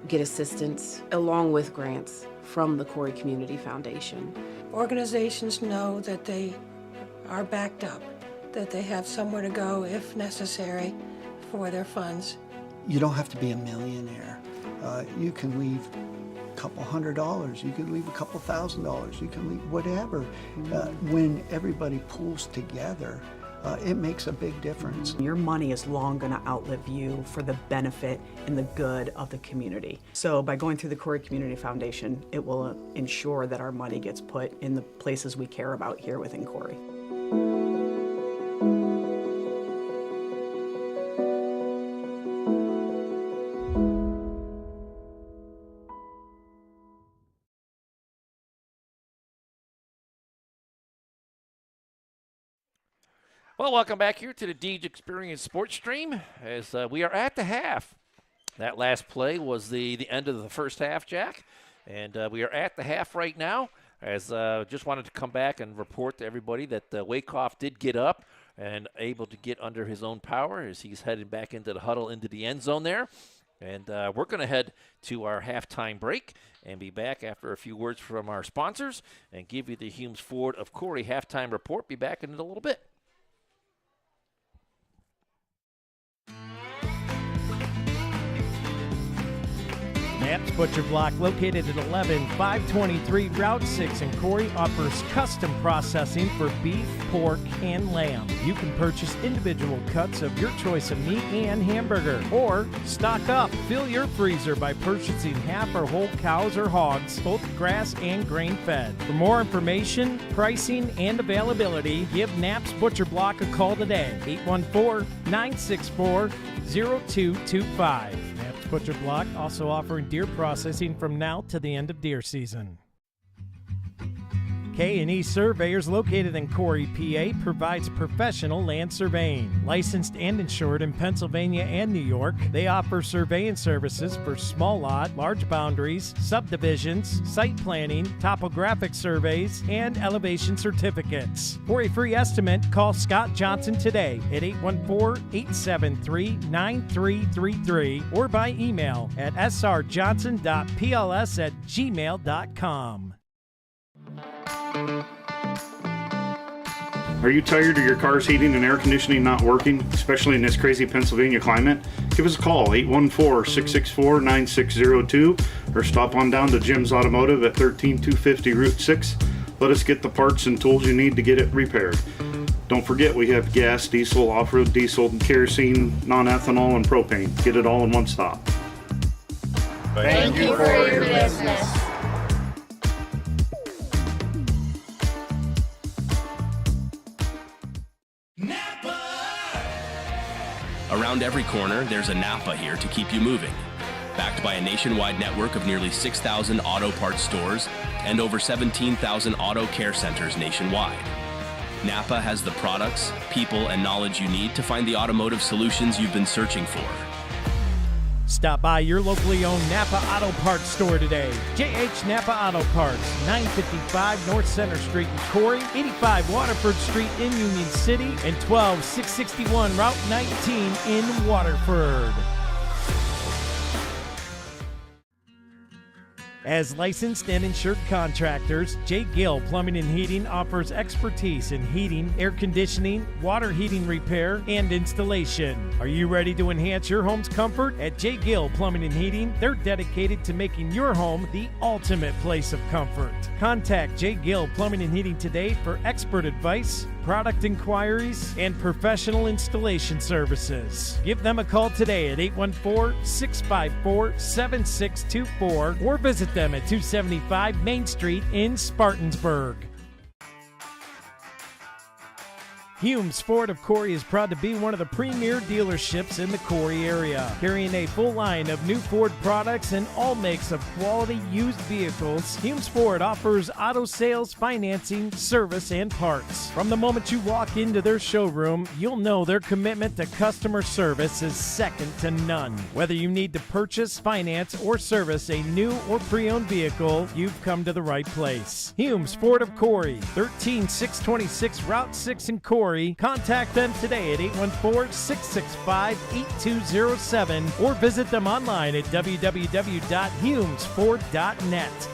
get assistance along with grants from the Corry Community Foundation. Organizations know that they are backed up, that they have somewhere to go if necessary for their funds. You don't have to be a millionaire. You can leave couple $100, you could leave a couple $1,000, you can leave whatever. When everybody pulls together, it makes a big difference. Your money is long going to outlive you for the benefit and the good of the community. So by going through the Corry Community Foundation, it will ensure that our money gets put in the places we care about here within Corry. Well, welcome back here to the Deej Experience Sports Stream as we are at the half. That last play was the end of the first half, Jack, and we are at the half right now. As just wanted to come back and report to everybody that Wyckoff did get up and able to get under his own power as he's headed back into the huddle into the end zone there. And we're going to head to our halftime break and be back after a few words from our sponsors and give you the Humes Ford of Corry halftime report. Be back in a little bit. Knapp's Butcher Block, located at 11523 Route 6 in Corry, offers custom processing for beef, pork, and lamb. You can purchase individual cuts of your choice of meat and hamburger, or stock up. Fill your freezer by purchasing half or whole cows or hogs, both grass and grain-fed. For more information, pricing, and availability, give Knapp's Butcher Block a call today, 814-964-0225. Butcher Block also offering deer processing from now to the end of deer season. K&E Surveyors, located in Corry, PA, provides professional land surveying. Licensed and insured in Pennsylvania and New York, they offer surveying services for small lot, large boundaries, subdivisions, site planning, topographic surveys, and elevation certificates. For a free estimate, call Scott Johnson today at 814-873-9333 or by email at srjohnson.pls@gmail.com. Are you tired of your car's heating and air conditioning not working, especially in this crazy Pennsylvania climate? Give us a call, 814-664-9602, or stop on down to Jim's Automotive at 13250 Route 6. Let us get the parts and tools you need to get it repaired. Don't forget, we have gas, diesel, off-road diesel, kerosene, non-ethanol, and propane. Get it all in one stop. Thank you for your business. Around every corner, there's a Napa here to keep you moving. Backed by a nationwide network of nearly 6,000 auto parts stores and over 17,000 auto care centers nationwide. Napa has the products, people, and knowledge you need to find the automotive solutions you've been searching for. Stop by your locally owned Napa Auto Parts store today. J.H. Napa Auto Parts, 955 North Center Street in Corry, 85 Waterford Street in Union City, and 12661 Route 19 in Waterford. As licensed and insured contractors, J. Gill Plumbing and Heating offers expertise in heating, air conditioning, water heating repair, and installation. Are you ready to enhance your home's comfort? At J. Gill Plumbing and Heating, they're dedicated to making your home the ultimate place of comfort. Contact J. Gill Plumbing and Heating today for expert advice, product inquiries, and professional installation services. Give them a call today at 814-654-7624 or visit them at 275 Main Street in Spartansburg. Humes Ford of Corry is proud to be one of the premier dealerships in the Corry area, carrying a full line of new Ford products and all makes of quality used vehicles. Humes Ford offers auto sales, financing, service, and parts. From the moment you walk into their showroom, you'll know their commitment to customer service is second to none. Whether you need to purchase, finance, or service a new or pre-owned vehicle, you've come to the right place. Humes Ford of Corry, 13626 Route 6 in Corry. Contact them today at 814-665-8207 or visit them online at www.humesford.net.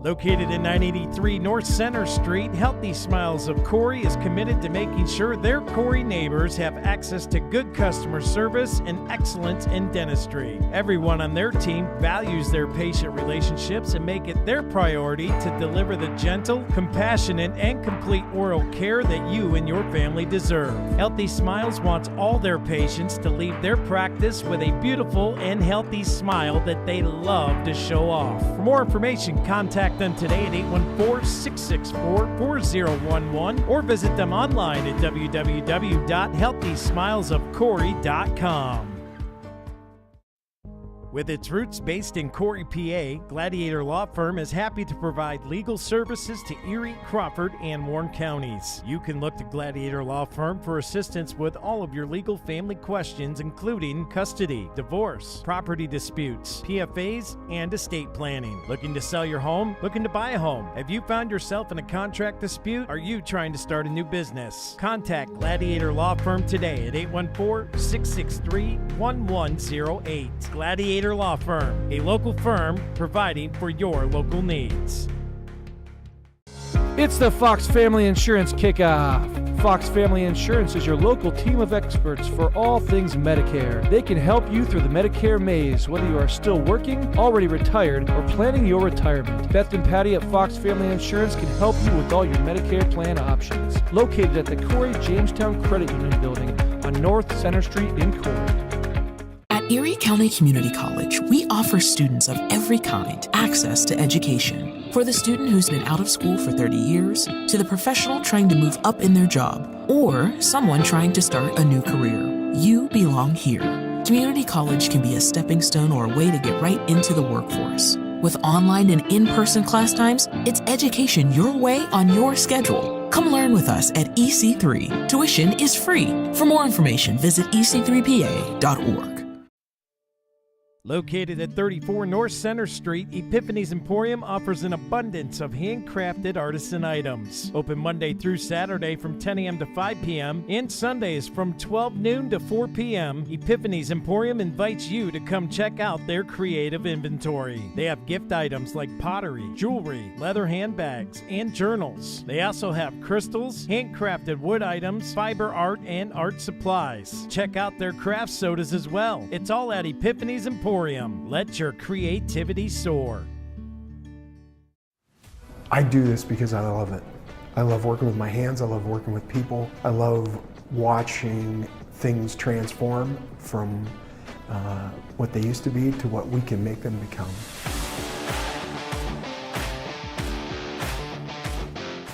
Located at 983 North Center Street, Healthy Smiles of Corry is committed to making sure their Corry neighbors have access to good customer service and excellence in dentistry. Everyone on their team values their patient relationships and make it their priority to deliver the gentle, compassionate, and complete oral care that you and your family deserve. Healthy Smiles wants all their patients to leave their practice with a beautiful and healthy smile that they love to show off. For more information, contact them today at 814-664-4011 or visit them online at www.healthysmilesofcorry.com. With its roots based in Corry, PA, Gladiator Law Firm is happy to provide legal services to Erie, Crawford, and Warren counties. You can look to Gladiator Law Firm for assistance with all of your legal family questions, including custody, divorce, property disputes, PFAs, and estate planning. Looking to sell your home? Looking to buy a home? Have you found yourself in a contract dispute? Are you trying to start a new business? Contact Gladiator Law Firm today at 814-663-1108. Gladiator Law Firm, a local firm providing for your local needs. It's the Fox Family Insurance Kickoff. Fox Family Insurance is your local team of experts for all things Medicare. They can help you through the Medicare maze, whether you are still working, already retired, or planning your retirement. Beth and Patty at Fox Family Insurance can help you with all your Medicare plan options. Located at the Corry Jamestown Credit Union Building on North Center Street in Corry. At Erie County Community College, we offer students of every kind access to education. For the student who's been out of school for 30 years, to the professional trying to move up in their job, or someone trying to start a new career, you belong here. Community college can be a stepping stone or a way to get right into the workforce. With online and in-person class times, it's education your way on your schedule. Come learn with us at EC3. Tuition is free. For more information, visit ec3pa.org. Located at 34 North Center Street, Epiphany's Emporium offers an abundance of handcrafted artisan items. Open Monday through Saturday from 10 a.m. to 5 p.m. and Sundays from 12 noon to 4 p.m. Epiphany's Emporium invites you to come check out their creative inventory. They have gift items like pottery, jewelry, leather handbags, and journals. They also have crystals, handcrafted wood items, fiber art, and art supplies. Check out their craft sodas as well. It's all at Epiphany's Emporium. Let your creativity soar. I do this because I love it. I love working with my hands. I love working with people. I love watching things transform from what they used to be to what we can make them become.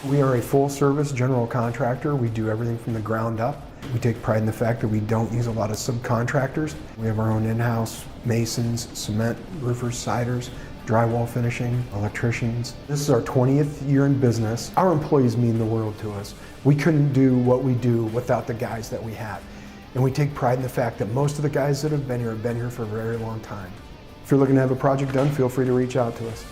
We are a full-service general contractor. We do everything from the ground up. We take pride in the fact that we don't use a lot of subcontractors. We have our own in-house masons, cement, roofers, siders, drywall finishing, electricians. This is our 20th year in business. Our employees mean the world to us. We couldn't do what we do without the guys that we have. And we take pride in the fact that most of the guys that have been here for a very long time. If you're looking to have a project done, feel free to reach out to us.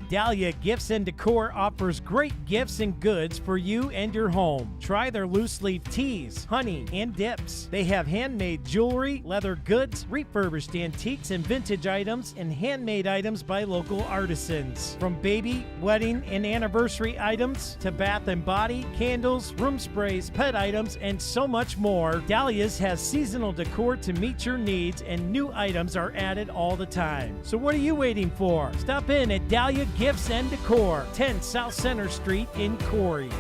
Dahlia Gifts and Decor offers great gifts and goods for you and your home. Try their loose leaf teas, honey, and dips. They have handmade jewelry, leather goods, refurbished antiques and vintage items, and handmade items by local artisans. From baby, wedding, and anniversary items to bath and body, candles, room sprays, pet items, and so much more, Dahlia's has seasonal decor to meet your needs, and new items are added all the time. So what are you waiting for? Stop in at Dahlia Gifts and Decor, 10 South Center Street in Corry.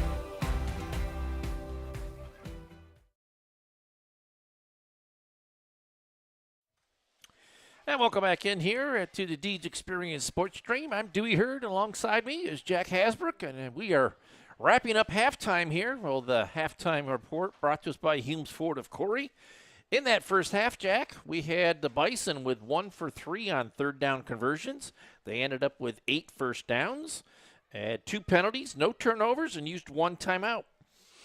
And welcome back in here to the Deeds Experience Sports Stream. I'm Dewey Hurd. Alongside me is Jack Hasbrook, and we are wrapping up halftime here. Well, the halftime report brought to us by Humes Ford of Corry. In that first half, Jack, we had the Bison with 1 for 3 on third down conversions. They ended up with 8 first downs, had 2 penalties, no turnovers, and used 1 timeout.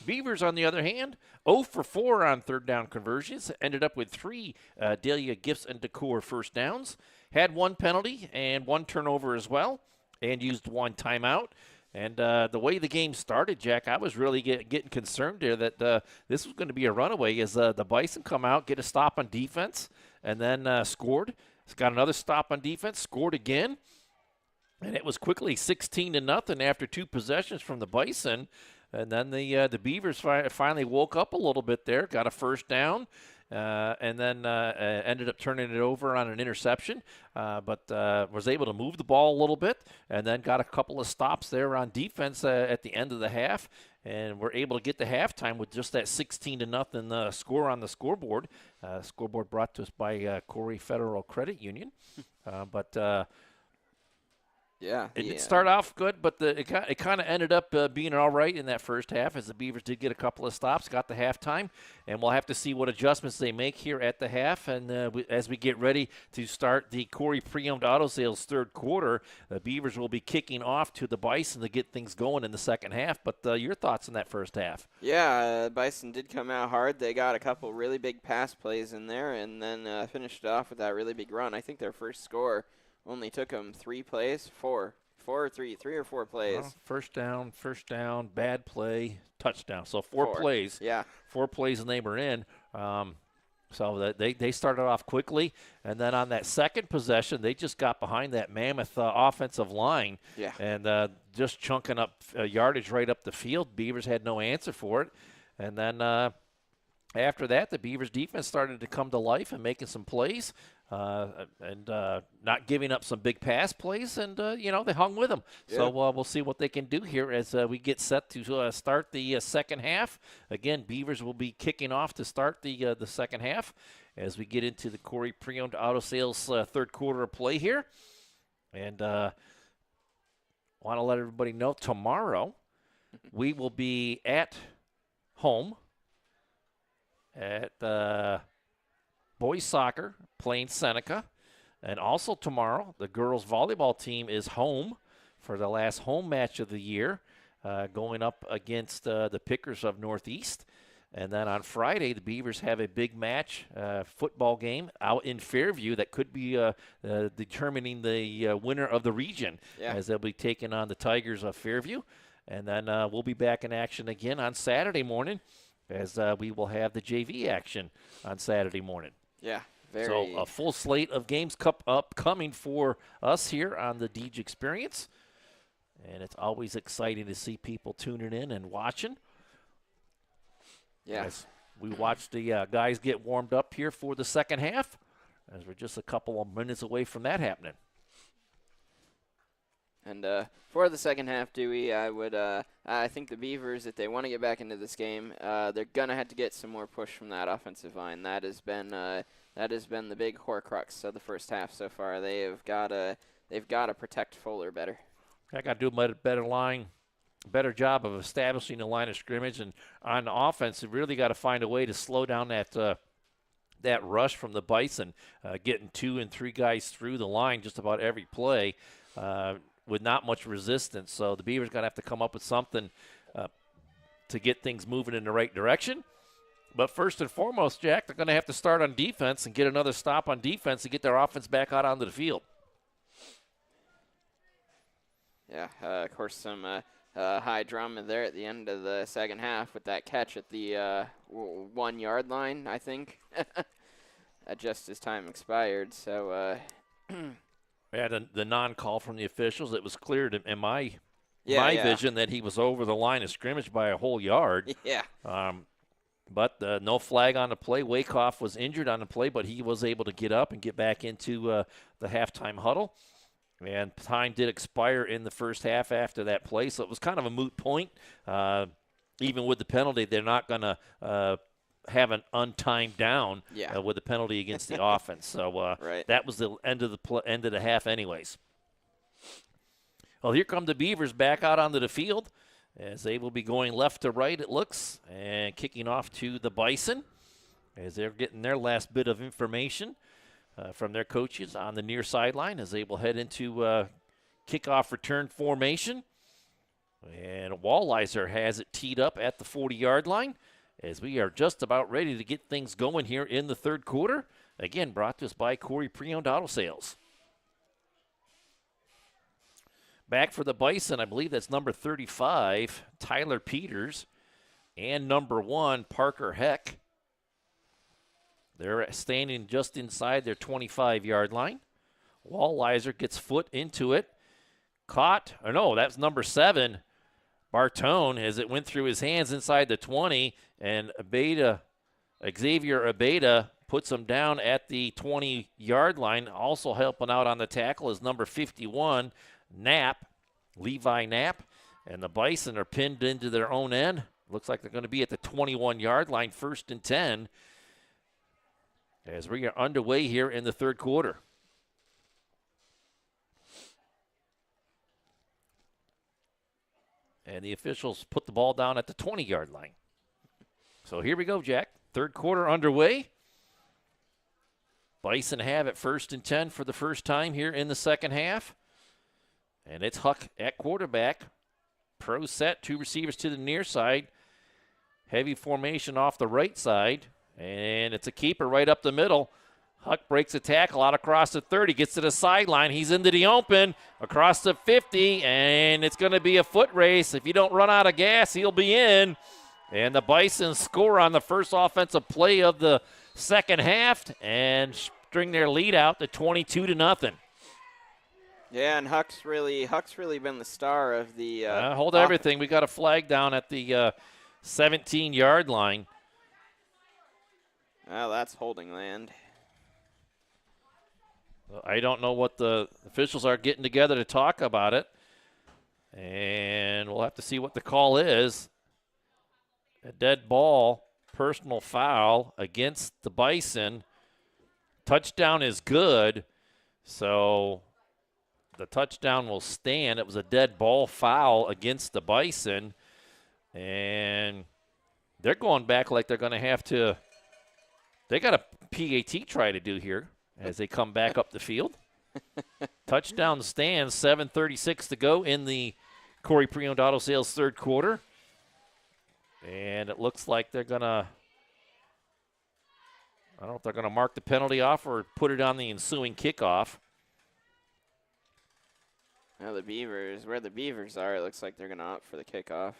Beavers, on the other hand, 0 for 4 on third down conversions, ended up with 3 Dahlia Gifts and Decor first downs, had 1 penalty and 1 turnover as well, and used 1 timeout. And the way the game started, Jack, I was really getting concerned there that this was going to be a runaway as the Bison come out, get a stop on defense, and then scored. He's got another stop on defense, scored again. And it was quickly 16-0 after 2 possessions from the Bison. And then the Beavers finally woke up a little bit there, got a first down, and then ended up turning it over on an interception, but was able to move the ball a little bit, and then got a couple of stops there on defense at the end of the half, and were able to get to halftime with just that 16-0 score on the scoreboard. Scoreboard brought to us by Corry Federal Credit Union, but. Yeah, it didn't start off good, but it kind of ended up being all right in that first half as the Beavers did get a couple of stops, got to halftime, and we'll have to see what adjustments they make here at the half. And as we get ready to start the Corry Pre-Owned Auto Sales third quarter, the Beavers will be kicking off to the Bison to get things going in the second half. But your thoughts on that first half? Yeah, Bison did come out hard. They got a couple really big pass plays in there and then finished it off with that really big run. I think their first score only took them 3 plays, 4 or 3 or 4 plays. Well, first down, bad play, touchdown. So 4 plays. Yeah. 4 plays and they were in. So they started off quickly. And then on that second possession, they just got behind that mammoth offensive line. Yeah. And just chunking up yardage right up the field. Beavers had no answer for it. And then after that, the Beavers defense started to come to life and making some plays. And not giving up some big pass plays, and, they hung with them. Yeah. So we'll see what they can do here as we get set to start the second half. Again, Beavers will be kicking off to start the second half as we get into the Corry Pre-Owned Auto Sales third quarter of play here. And want to let everybody know tomorrow we will be at home at boys soccer playing Seneca. And also tomorrow, the girls volleyball team is home for the last home match of the year, going up against the Pickers of Northeast. And then on Friday, the Beavers have a big match, football game out in Fairview that could be determining the winner of the region, as they'll be taking on the Tigers of Fairview. And then we'll be back in action again on Saturday morning, as we will have the JV action on Saturday morning. Yeah, so a full slate of games upcoming for us here on the Deej Experience. And it's always exciting to see people tuning in and watching. Yeah. As we watch the guys get warmed up here for the second half, as we're just a couple of minutes away from that happening. And for the second half, Dewey, I think the Beavers, if they want to get back into this game, they're gonna have to get some more push from that offensive line. That has been the big horcrux of the first half so far. They've got to protect Fuller better. I got to do a better job of establishing the line of scrimmage, and on the offense, they really got to find a way to slow down that rush from the Bison, getting 2 and 3 guys through the line just about every play. With not much resistance. So the Beavers got to have to come up with something to get things moving in the right direction. But first and foremost, Jack, they're going to have to start on defense and get another stop on defense to get their offense back out onto the field. Yeah, of course, some high drama there at the end of the second half with that catch at the 1 yard line, I think, just as time expired. So, yeah, the non-call from the officials, it was clear in my vision that he was over the line of scrimmage by a whole yard. Yeah. But no flag on the play. Wakehoff was injured on the play, but he was able to get up and get back into the halftime huddle. And time did expire in the first half after that play, so it was kind of a moot point. Even with the penalty, they're not going to have an untimed down with the penalty against the offense. So that was the end of the half anyways. Well, here come the Beavers back out onto the field as they will be going left to right, it looks, and kicking off to the Bison as they're getting their last bit of information from their coaches on the near sideline as they will head into kickoff return formation. And Walliser has it teed up at the 40-yard line as we are just about ready to get things going here in the third quarter. Again, brought to us by Corry Pre-Owned Auto Sales. Back for the Bison, I believe that's number 35, Tyler Peters, and number 1, Parker Heck. They're standing just inside their 25-yard line. Walliser gets foot into it. Caught. Or no, that's number 7, Bartone, as it went through his hands inside the 20. And Xavier Abeda puts him down at the 20-yard line. Also helping out on the tackle is number 51, Levi Knapp. And the Bison are pinned into their own end. Looks like they're going to be at the 21-yard line, 1st and 10. As we are underway here in the third quarter. And the officials put the ball down at the 20-yard line. So here we go, Jack. Third quarter underway. Bison have it 1st and 10 for the first time here in the second half. And it's Huck at quarterback. Pro set, 2 receivers to the near side. Heavy formation off the right side. And it's a keeper right up the middle. Huck breaks a tackle out across the 30, gets to the sideline. He's into the open, across the 50, and it's going to be a foot race. If you don't run out of gas, he'll be in. And the Bison score on the first offensive play of the second half and string their lead out to 22-0. Yeah, and Huck's really been the star of the hold everything. We got a flag down at the 17-yard line. Well, that's holding land. I don't know what the officials are getting together to talk about it. And we'll have to see what the call is. A dead ball, personal foul against the Bison. Touchdown is good, so the touchdown will stand. It was a dead ball foul against the Bison. And they're going back like they're going to have to. They got a PAT try to do here as they come back up the field. Touchdown stands, 7:36 to go in the Corry Pre-Owned Auto Sales third quarter. And it looks like they're going to, I don't know if they're going to mark the penalty off or put it on the ensuing kickoff. Now the Beavers, where the Beavers are, it looks like they're going to opt for the kickoff.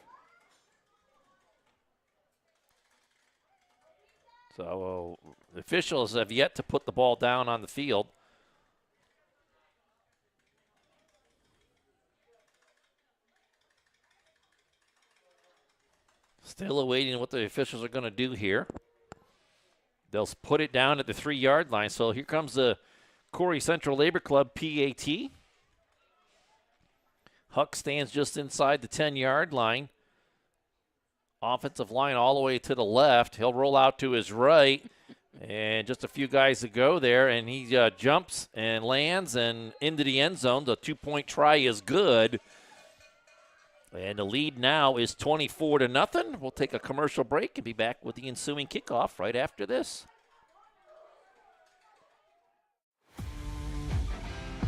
So the officials have yet to put the ball down on the field. Still awaiting what the officials are going to do here. They'll put it down at the 3-yard line. So here comes the Corry Central Labor Club PAT. Huck stands just inside the 10-yard line. Offensive line all the way to the left. He'll roll out to his right. And just a few guys to go there. And he jumps and lands and into the end zone. The 2-point try is good. And the lead now is 24-0. We'll take a commercial break and be back with the ensuing kickoff right after this.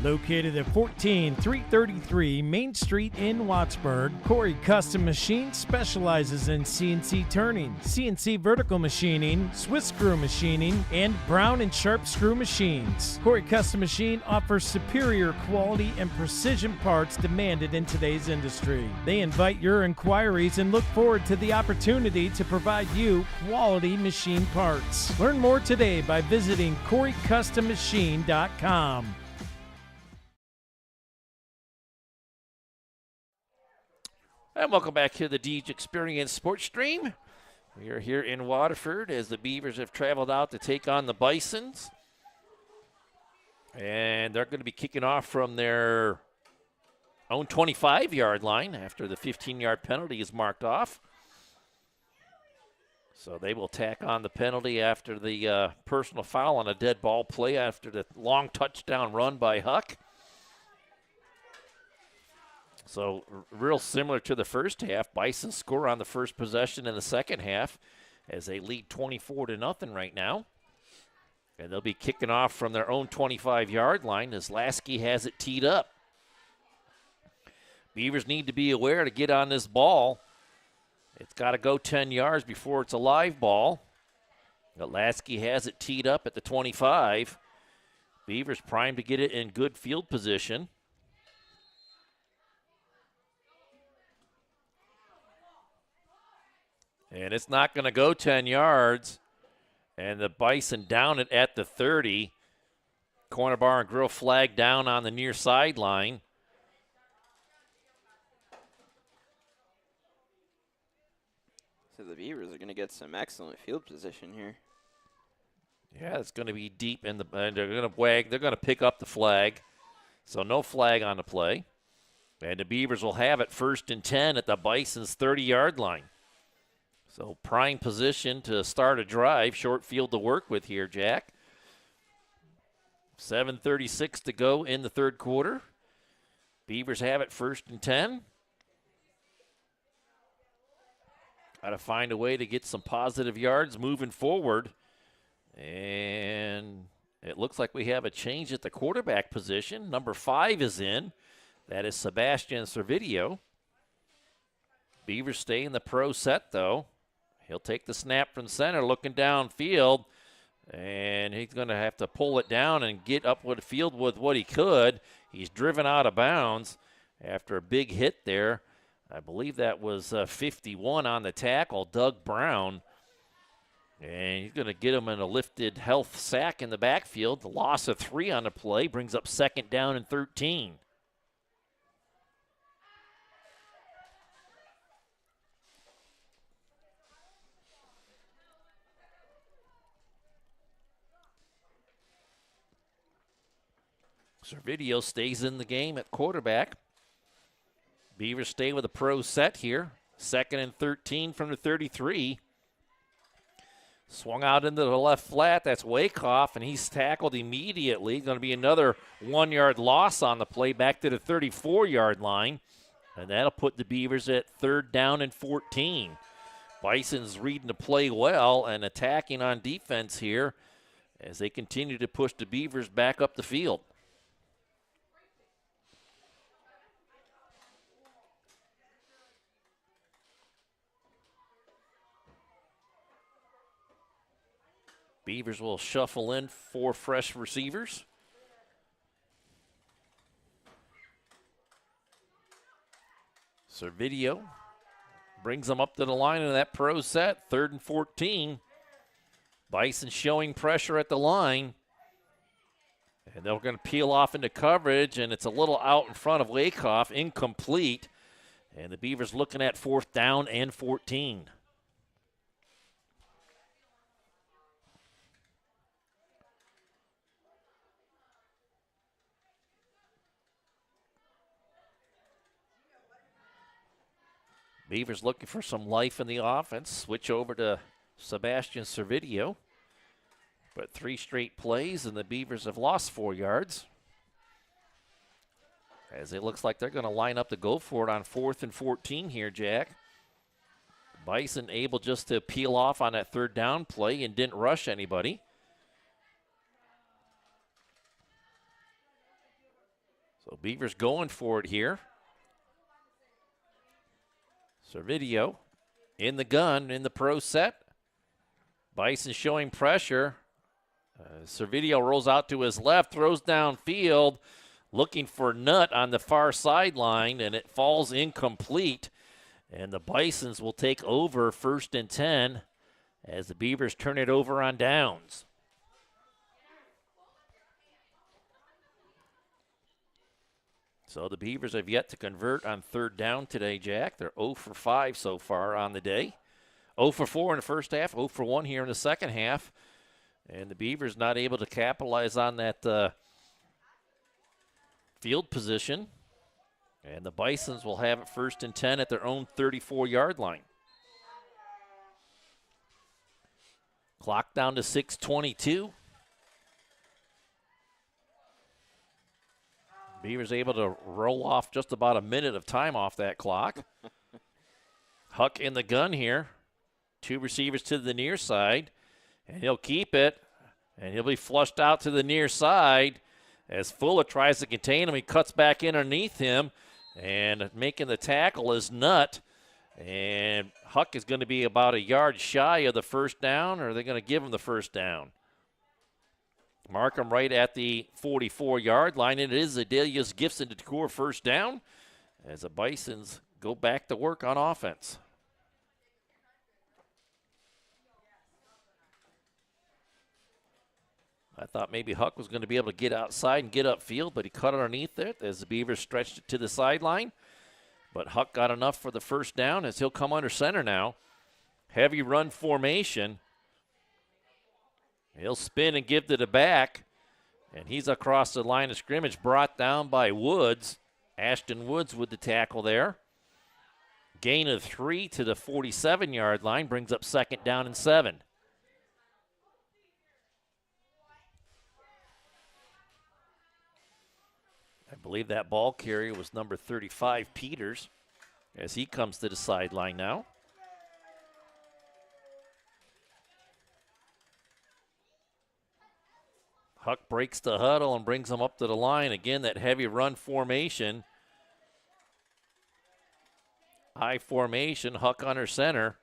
Located at 14333 Main Street in Wattsburg, Corry Custom Machine specializes in CNC turning, CNC vertical machining, Swiss screw machining, and Brown and Sharp screw machines. Corry Custom Machine offers superior quality and precision parts demanded in today's industry. They invite your inquiries and look forward to the opportunity to provide you quality machine parts. Learn more today by visiting CorryCustomMachine.com. And welcome back to the Deej Experience Sports Stream. We are here in Waterford as the Beavers have traveled out to take on the Bisons. And they're going to be kicking off from their own 25-yard line after the 15-yard penalty is marked off. So they will tack on the penalty after the personal foul on a dead ball play after the long touchdown run by Huck. So real similar to the first half. Bison score on the first possession in the second half as they lead 24-0 right now. And they'll be kicking off from their own 25-yard line as Lasky has it teed up. Beavers need to be aware to get on this ball. It's got to go 10 yards before it's a live ball. But Lasky has it teed up at the 25. Beavers primed to get it in good field position. And it's not going to go 10 yards And the Bison down it at the 30. Corner bar and grill flag down on the near sideline. So the Beavers are going to get some excellent field position here. Yeah, it's going to be deep in the. They're going to wag. They're going to pick up the flag. So no flag on the play. And the Beavers will have it 1st and 10 at the Bison's 30-yard line. So prime position to start a drive. Short field to work with here, Jack. 7:36 to go in the third quarter. Beavers have it 1st and 10. Got to find a way to get some positive yards moving forward. And it looks like we have a change at the quarterback position. Number 5 is in. That is Sebastian Servideo. Beavers stay in the pro set, though. He'll take the snap from center, looking downfield. And he's going to have to pull it down and get up with the field with what he could. He's driven out of bounds after a big hit there. I believe that was 51 on the tackle, Doug Brown. And he's going to get him in a lifted health sack in the backfield. The loss of 3 on the play brings up 2nd down and 13. Servideo stays in the game at quarterback. Beavers stay with a pro set here. 2nd and 13 from the 33. Swung out into the left flat. That's Wyckoff, and he's tackled immediately. Going to be another 1-yard loss on the play back to the 34-yard line. And that'll put the Beavers at 3rd down and 14. Bison's reading the play well and attacking on defense here as they continue to push the Beavers back up the field. Beavers will shuffle in 4 fresh receivers. Servideo brings them up to the line of that pro set, 3rd and 14. Bison showing pressure at the line. And they're going to peel off into coverage, and it's a little out in front of Wyckoff, incomplete. And the Beavers looking at 4th down and 14. Beavers looking for some life in the offense. Switch over to Sebastian Servideo. But 3 straight plays, and the Beavers have lost 4 yards. As it looks like they're going to line up to go for it on 4th and 14 here, Jack. Bison able just to peel off on that 3rd down play and didn't rush anybody. So Beavers going for it here. Servideo in the gun in the pro set. Bison showing pressure. Servideo rolls out to his left, throws downfield, looking for Nutt on the far sideline, and it falls incomplete. And the Bisons will take over 1st and 10 as the Beavers turn it over on downs. So the Beavers have yet to convert on 3rd down today, Jack. They're 0 for 5 so far on the day. 0 for 4 in the first half, 0 for 1 here in the second half. And the Beavers not able to capitalize on that field position. And the Bisons will have it 1st and 10 at their own 34-yard line. Clock down to 6:22. Beavers able to roll off just about a minute of time off that clock. Huck in the gun here. 2 receivers to the near side. And he'll keep it. And he'll be flushed out to the near side. As Fuller tries to contain him, he cuts back in underneath him. And making the tackle is Nutt. And Huck is going to be about a yard shy of the 1st down, or are they going to give him the 1st down? Mark him right at the 44-yard line. And it is Adelius Gibson to score 1st down as the Bisons go back to work on offense. I thought maybe Huck was going to be able to get outside and get upfield, but he cut underneath it as the Beavers stretched it to the sideline. But Huck got enough for the first down as he'll come under center now. Heavy run formation. He'll spin and give to the back. And he's across the line of scrimmage, brought down by Woods. Ashton Woods with the tackle there. Gain of 3 to the 47-yard line, brings up 2nd down and 7. I believe that ball carrier was number 35, Peters, as he comes to the sideline now. Huck breaks the huddle and brings him up to the line. Again, that heavy run formation. High formation, Huck under center.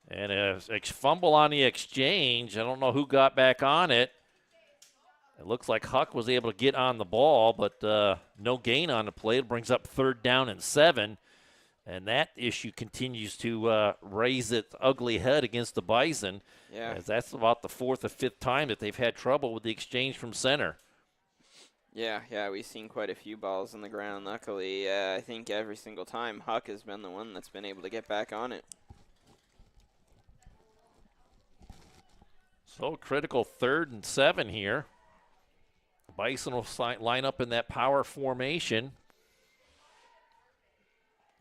And a fumble on the exchange. I don't know who got back on it. It looks like Huck was able to get on the ball, but no gain on the play. It brings up 3rd down and 7. And that issue continues to raise its ugly head against the Bison. Yeah. As that's about the 4th or 5th time that they've had trouble with the exchange from center. Yeah, we've seen quite a few balls on the ground. Luckily, I think every single time Huck has been the one that's been able to get back on it. So critical 3rd and 7 here. Bison will line up in that power formation.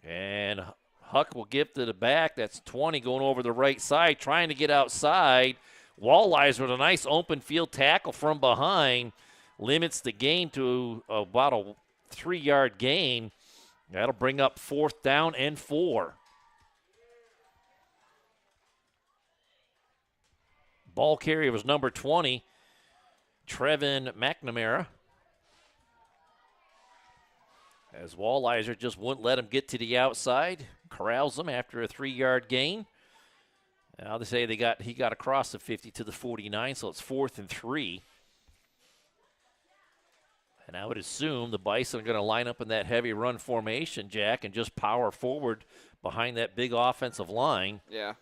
And Huck will give to the back. That's 20 going over the right side, trying to get outside. Walleyes with a nice open field tackle from behind. Limits the gain to about a 3-yard gain. That'll bring up 4th down and 4. Ball carrier was number 20, Trevin McNamara. As Walliser just wouldn't let him get to the outside, corrals him after a 3-yard gain. Now they say he got across the 50 to the 49, so it's 4th and 3. And I would assume the Bison are going to line up in that heavy run formation, Jack, and just power forward behind that big offensive line. Yeah.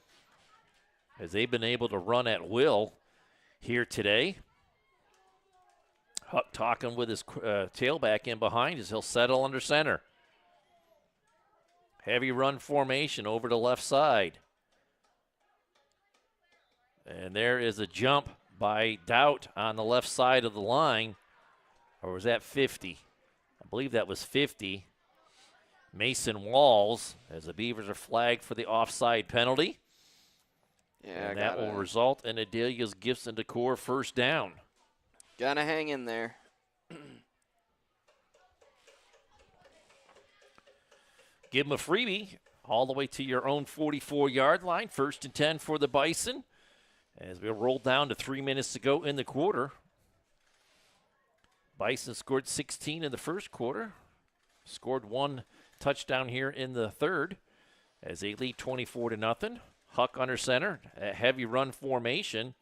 As they've been able to run at will here today. Huck talking with his tailback in behind as he'll settle under center. Heavy run formation over the left side. And there is a jump by Doubt on the left side of the line. Or was that 50? I believe that was 50. Mason Walls, as the Beavers are flagged for the offside penalty. Yeah, and that will result in Adelia's Gifts and Decor first down. Gotta hang in there. Give them a freebie all the way to your own 44-yard line. 1st and 10 for the Bison. As we roll down to 3 minutes to go in the quarter. Bison scored 16 in the first quarter. Scored 1 touchdown here in the third. As they lead 24-0. Huck under center. A heavy run formation.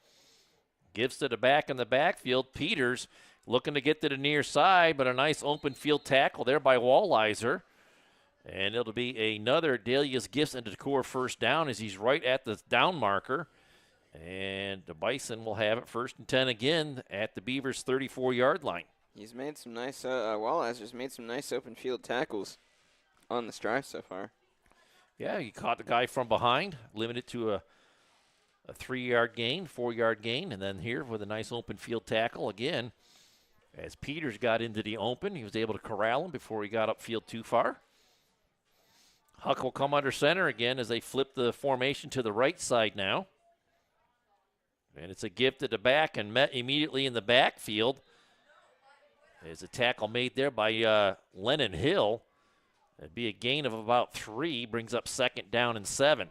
Gives to the back in the backfield. Peters looking to get to the near side, but a nice open field tackle there by Walliser. And it'll be another Dahlia's Gifts and Decor first down as he's right at the down marker. And the Bison will have it 1st and 10 again at the Beavers' 34-yard line. He's made some nice, Walliser's made some nice open field tackles on this drive so far. Yeah, he caught the guy from behind, limited to a 3-yard gain, 4-yard gain, and then here with a nice open field tackle again. As Peters got into the open, he was able to corral him before he got upfield too far. Huck will come under center again as they flip the formation to the right side now. And it's a gift at the back and met immediately in the backfield. There's a tackle made there by Lennon Hill. It'd be a gain of about 3, brings up 2nd down and 7.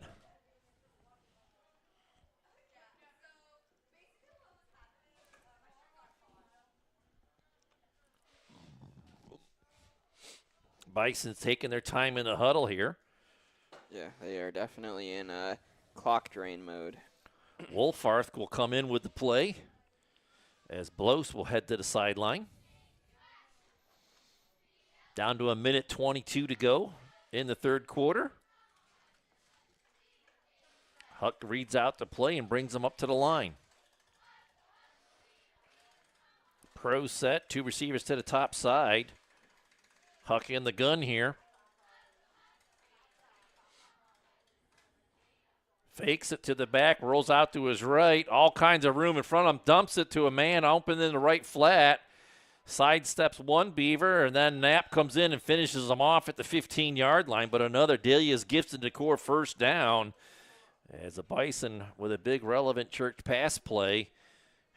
Bison's taking their time in the huddle here. Yeah, they are definitely in clock drain mode. Wolfarth will come in with the play as Blos will head to the sideline. Down to 1:22 to go in the third quarter. Huck reads out the play and brings them up to the line. Pro set, 2 receivers to the top side. Huck in the gun here. Fakes it to the back, rolls out to his right. All kinds of room in front of him. Dumps it to a man open in the right flat. Sidesteps one Beaver, and then Knapp comes in and finishes him off at the 15-yard line. But another Delia's Gifts and Decor first down as the Bison, with a big relevant church pass play,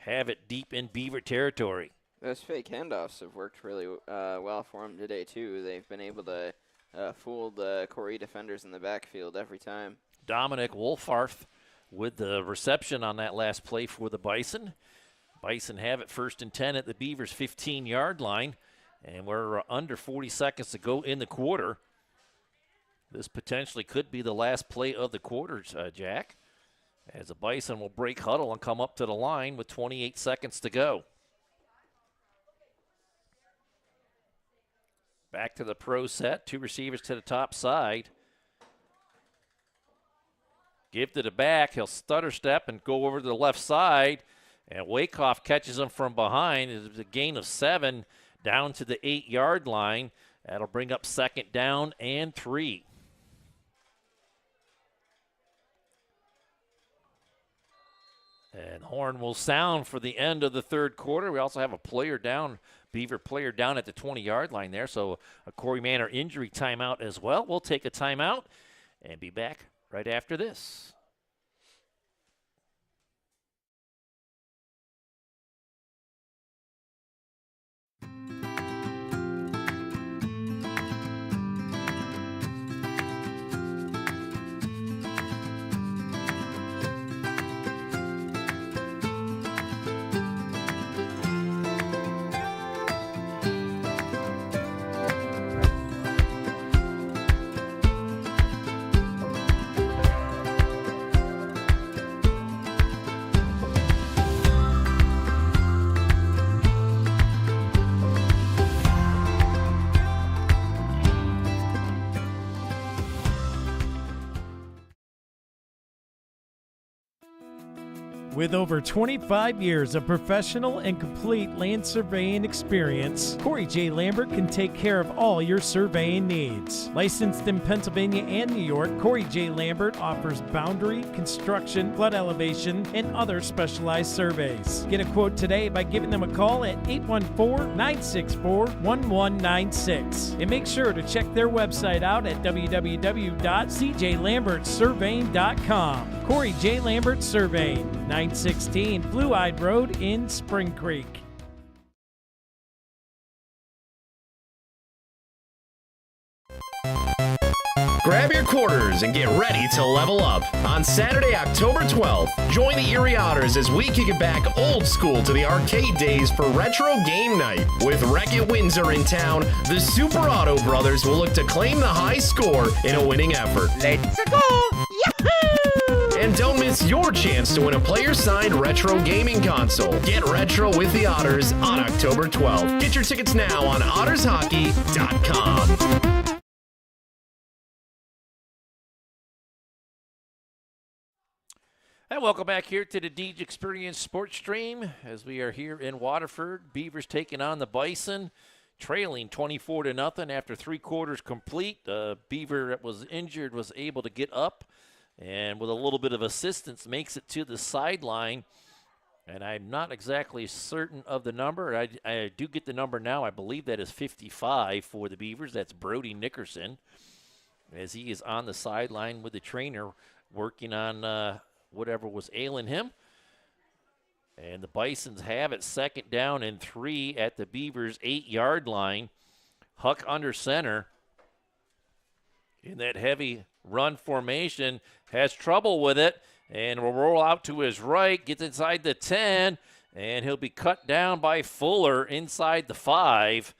have it deep in Beaver territory. Those fake handoffs have worked really well for them today, too. They've been able to fool the Corry defenders in the backfield every time. Dominic Wolfarth with the reception on that last play for the Bison. Bison have it 1st and 10 at the Beavers' 15-yard line, and we're under 40 seconds to go in the quarter. This potentially could be the last play of the quarters, Jack, as the Bison will break huddle and come up to the line with 28 seconds to go. Back to the pro set, 2 receivers to the top side. Give to the back, he'll stutter step and go over to the left side, and Wakehoff catches him from behind. It's a gain of 7 down to the 8-yard line. That'll bring up 2nd down and 3. And horn will sound for the end of the 3rd quarter. We also have a player down, Beaver player down at the 20-yard line there, so a Corey Manor injury timeout as well. We'll take a timeout and be back right after this. With over 25 years of professional and complete land surveying experience, Corey J. Lambert can take care of all your surveying needs. Licensed in Pennsylvania and New York, Corey J. Lambert offers boundary, construction, flood elevation, and other specialized surveys. Get a quote today by giving them a call at 814-964-1196. And make sure to check their website out at www.cjlambertsurveying.com. Corey J. Lambert Surveying, 916 Blue-Eyed Road in Spring Creek. Grab your quarters and get ready to level up. On Saturday, October 12th, join the Erie Otters as we kick it back old school to the arcade days for Retro Game Night. With Wreck-It Windsor in town, the Super Auto Brothers will look to claim the high score in a winning effort. Let's go! Yahoo! And don't miss your chance to win a player-signed retro gaming console. Get retro with the Otters on October 12th. Get your tickets now on ottershockey.com. And welcome back here to the Deej Experience Sports Stream as we are here in Waterford. Beavers taking on the Bison, trailing 24-0 after 3 quarters complete. Beaver that was injured was able to get up and with a little bit of assistance makes it to the sideline. And I'm not exactly certain of the number. I do get the number now. I believe that is 55 for the Beavers. That's Brody Nickerson as he is on the sideline with the trainer working on whatever was ailing him. And the Bisons have it 2nd down and 3 at the Beavers' 8-yard line. Huck under center in that heavy run formation, has trouble with it, and will roll out to his right, gets inside the 10, and he'll be cut down by Fuller inside the 5.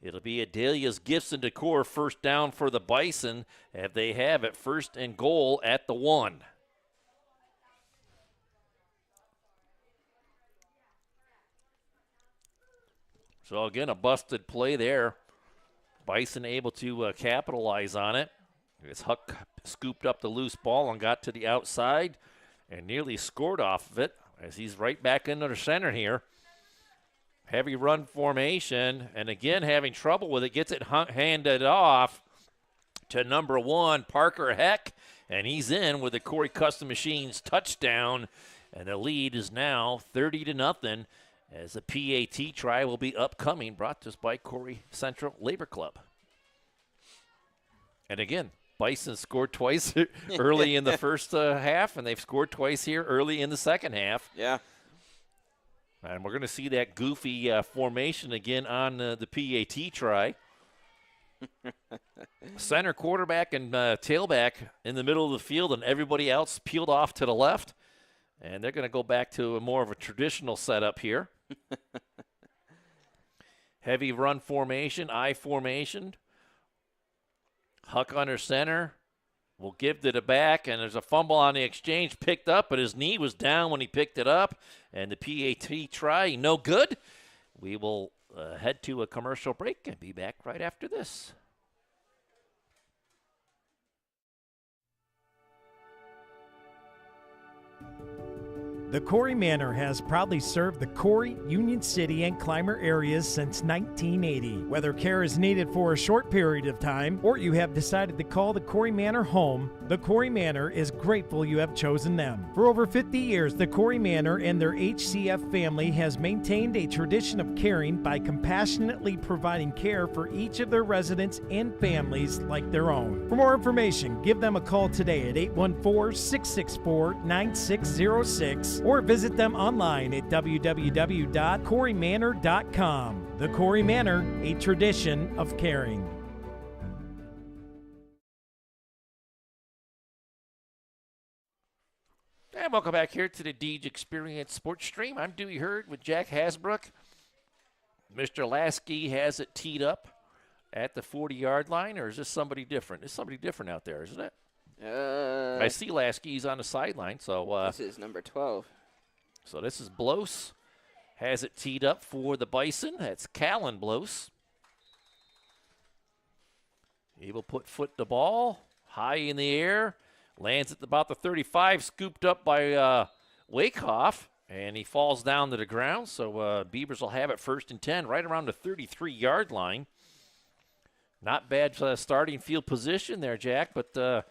It'll be Adelia's Gifts and Decor first down for the Bison as they have it 1st and goal at the 1. So again, a busted play there. Bison able to capitalize on it. As Huck scooped up the loose ball and got to the outside and nearly scored off of it as he's right back into the center here. Heavy run formation, and again having trouble with it. Gets it handed off to number 1, Parker Heck, and he's in with the Corry Custom Machines touchdown, and the lead is now 30-0 as the PAT try will be upcoming, brought to us by Corry Central Labor Club. And again, Bison scored twice early in the first half, and they've scored twice here early in the second half. Yeah. And we're going to see that goofy formation again on the PAT try. Center, quarterback, and tailback in the middle of the field, and everybody else peeled off to the left. And they're going to go back to more of a traditional setup here. Heavy run formation, I formation. Huck under center. Will give to the back, and there's a fumble on the exchange picked up, but his knee was down when he picked it up. And the PAT try, no good. We will head to a commercial break and be back right after this. The Corry Manor has proudly served the Corry, Union City, and Clymer areas since 1980. Whether care is needed for a short period of time or you have decided to call the Corry Manor home, the Corry Manor is grateful you have chosen them. For over 50 years, the Corry Manor and their HCF family has maintained a tradition of caring by compassionately providing care for each of their residents and families like their own. For more information, give them a call today at 814-664-9606 or visit them online at www.corrymanor.com. The Corry Manor, a tradition of caring. And welcome back here to the Deej Experience Sports Stream. I'm Dewey Hurd with Jack Hasbrook. Mr. Lasky has it teed up at the 40-yard line, or is this somebody different? There's somebody different out there, isn't it? I see Lasky's on the sideline. So this is number 12. So this is Blos. Has it teed up for the Bison. That's Callan Blos. He will put foot the ball high in the air. Lands at about the 35, scooped up by Wakehoff, and he falls down to the ground. So Beavers will have it 1st and 10 right around the 33-yard line. Not bad starting field position there, Jack, but a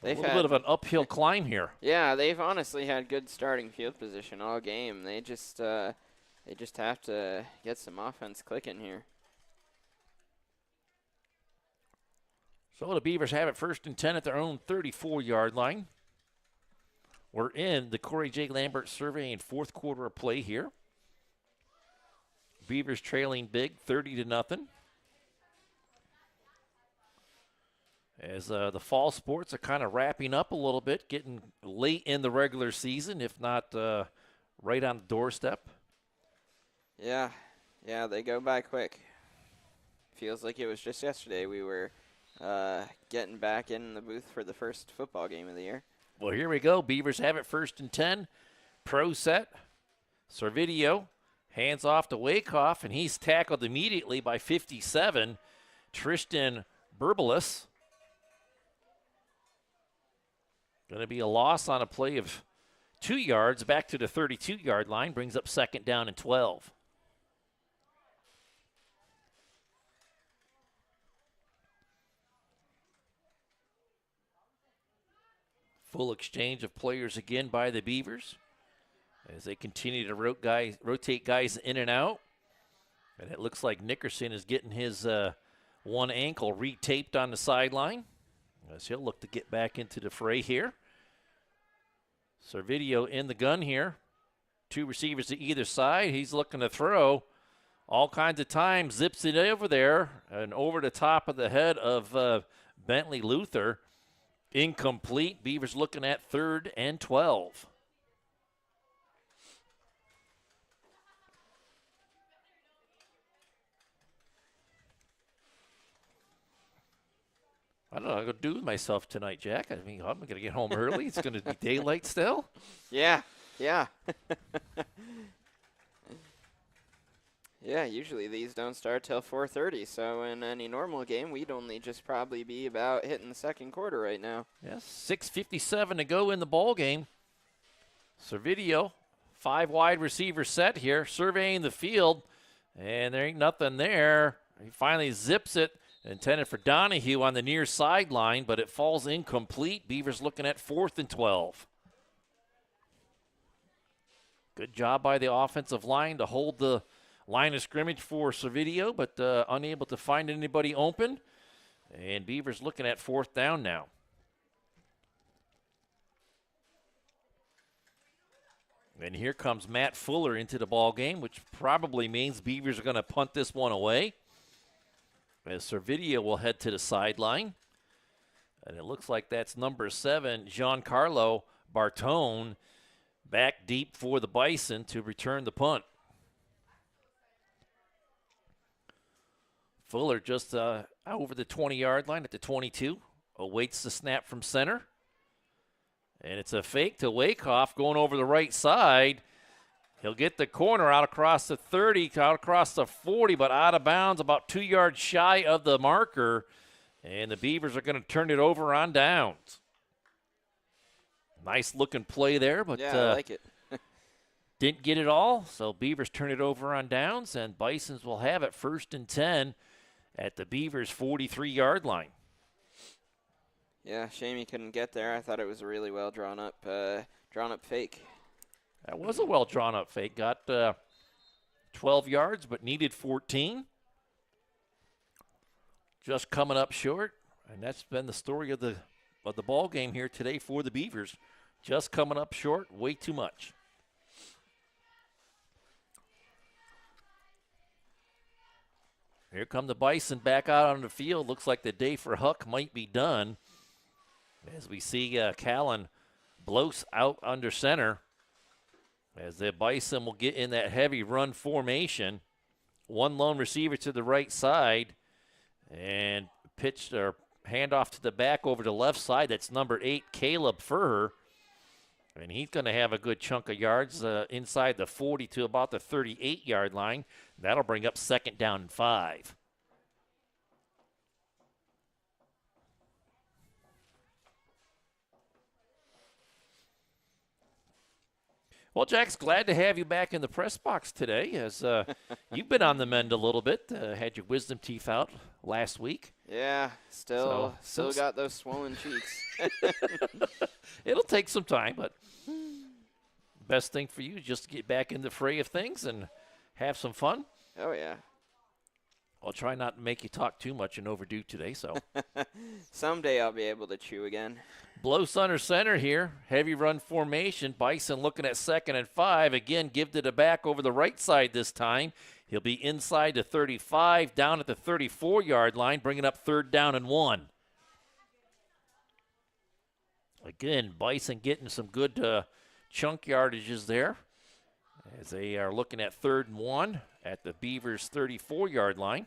little bit of an uphill climb here. Yeah, they've honestly had good starting field position all game. They just have to get some offense clicking here. So the Beavers have it 1st and 10 at their own 34-yard line. We're in the Corey J. Lambert survey in 4th quarter of play here. Beavers trailing big, 30-0. As the fall sports are kind of wrapping up a little bit, getting late in the regular season, if not right on the doorstep. Yeah, they go by quick. Feels like it was just yesterday we were getting back in the booth for the first football game of the year. Well, here we go. Beavers have it 1st and 10. Pro set. Servideo hands off to Wakehoff, and he's tackled immediately by 57. Tristan Burbalus. Going to be a loss on a play of 2 yards back to the 32-yard line. Brings up 2nd down and 12. Full exchange of players again by the Beavers as they continue to rotate guys in and out. And it looks like Nickerson is getting his one ankle retaped on the sideline, as he'll look to get back into the fray here. Servideo in the gun here. 2 receivers to either side. He's looking to throw all kinds of time. Zips it over there and over the top of the head of Bentley Luther. Incomplete. Beavers looking at 3rd and 12. I don't know what I'm going to do with myself tonight, Jack. I mean, I'm going to get home early. It's going to be daylight still. Yeah. Yeah, usually these don't start till 4:30, so in any normal game, we'd only just probably be about hitting the 2nd quarter right now. Yes, 6:57 to go in the ball game. Servideo, 5 wide receiver set here, surveying the field. And there ain't nothing there. He finally zips it, intended for Donahue on the near sideline, but it falls incomplete. Beavers looking at 4th and 12. Good job by the offensive line to hold the line of scrimmage for Servideo, but unable to find anybody open. And Beavers looking at 4th down now. And here comes Matt Fuller into the ball game, which probably means Beavers are going to punt this one away. As Servideo will head to the sideline. And it looks like that's number 7, Giancarlo Bartone, back deep for the Bison to return the punt. Fuller just over the 20-yard line at the 22. Awaits the snap from center. And it's a fake to Wakehoff going over the right side. He'll get the corner out across the 30, out across the 40, but out of bounds about 2 yards shy of the marker. And the Beavers are going to turn it over on downs. Nice looking play there, but yeah, I like it. didn't get it all. So Beavers turn it over on downs, and Bisons will have it 1st and 10 at the Beavers' 43-yard line. Yeah, shame he couldn't get there. I thought it was a really well drawn up fake. That was a well drawn up fake. Got 12 yards, but needed 14. Just coming up short, and that's been the story of the ball game here today for the Beavers. Just coming up short, way too much. Here come the Bison back out on the field. Looks like the day for Huck might be done. As we see Callan Blos out under center. As the Bison will get in that heavy run formation. One lone receiver to the right side. And pitched or handoff to the back over to the left side. That's number 8, Caleb Furr. And he's going to have a good chunk of yards inside the 40 to about the 38-yard line. That'll bring up 2nd down and 5. Well, Jack's glad to have you back in the press box today, as you've been on the mend a little bit. Had your wisdom teeth out last week. Yeah, still got those swollen cheeks. It'll take some time, but best thing for you is just to get back in the fray of things and have some fun. Oh, yeah. I'll try not to make you talk too much and overdo today, so. Someday I'll be able to chew again. Blos under center here. Heavy run formation. Bison looking at 2nd and 5. Again, give to the back over the right side this time. He'll be inside the 35, down at the 34-yard line, bringing up 3rd down and 1. Again, Bison getting some good chunk yardages there as they are looking at 3rd and 1 at the Beavers' 34-yard line.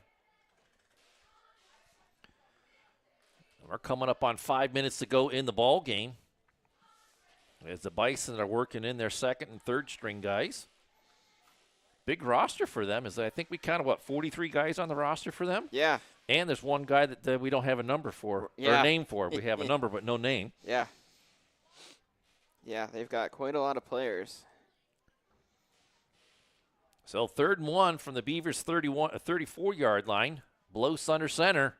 We're coming up on 5 minutes to go in the ball game as the Bison are working in their 2nd and 3rd string guys. Big roster for them. Is I think we counted, 43 guys on the roster for them? Yeah. And there's one guy that we don't have a number for, or a name for. We have a number but no name. Yeah. Yeah, they've got quite a lot of players. So 3rd and 1 from the Beavers' 34-yard line. Blos under center.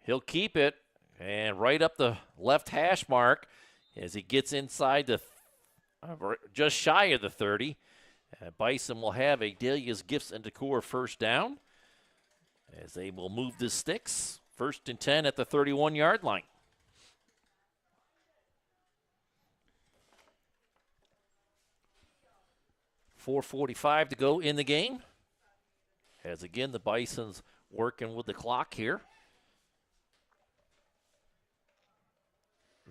He'll keep it, and right up the left hash mark as he gets inside the just shy of the 30. Bison will have a Dahlia's Gifts and Decor 1st down as they will move the sticks. 1st and 10 at the 31-yard line. .445 to go in the game. As again, the Bison's working with the clock here.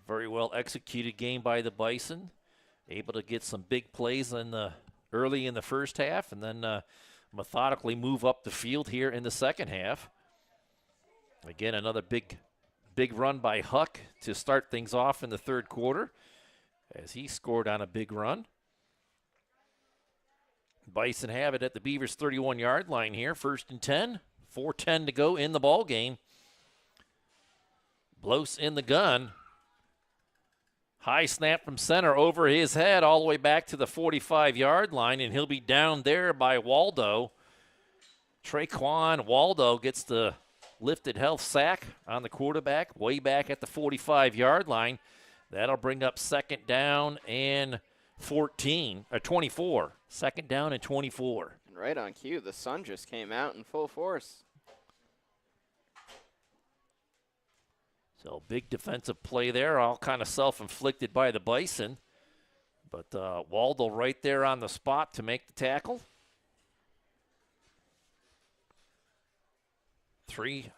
Very well executed game by the Bison. Able to get some big plays early in the first half and then methodically move up the field here in the second half. Again, another big run by Huck to start things off in the 3rd quarter as he scored on a big run. Bison have it at the Beavers' 31-yard line here. 1st and 10. 4:10 to go in the ball game. Blos in the gun. High snap from center over his head all the way back to the 45-yard line, and he'll be down there by Waldo. Traquan Waldo gets the lifted health sack on the quarterback, way back at the 45-yard line. That'll bring up second down and 24. Second down and 24. And right on cue, the sun just came out in full force. So big defensive play there, all kind of self-inflicted by the Bison. But Waldo right there on the spot to make the tackle.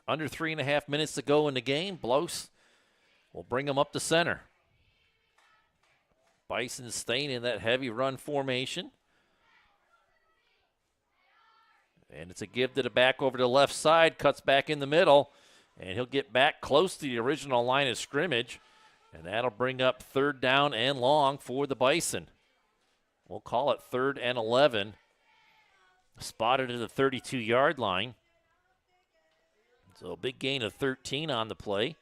Under 3.5 minutes to go in the game. Blouse will bring him up to center. Bison staying in that heavy run formation. And it's a give to the back over to the left side. Cuts back in the middle. And he'll get back close to the original line of scrimmage. And that'll bring up third down and long for the Bison. We'll call it 3rd and 11. Spotted at the 32-yard line. So a big gain of 13 on the play.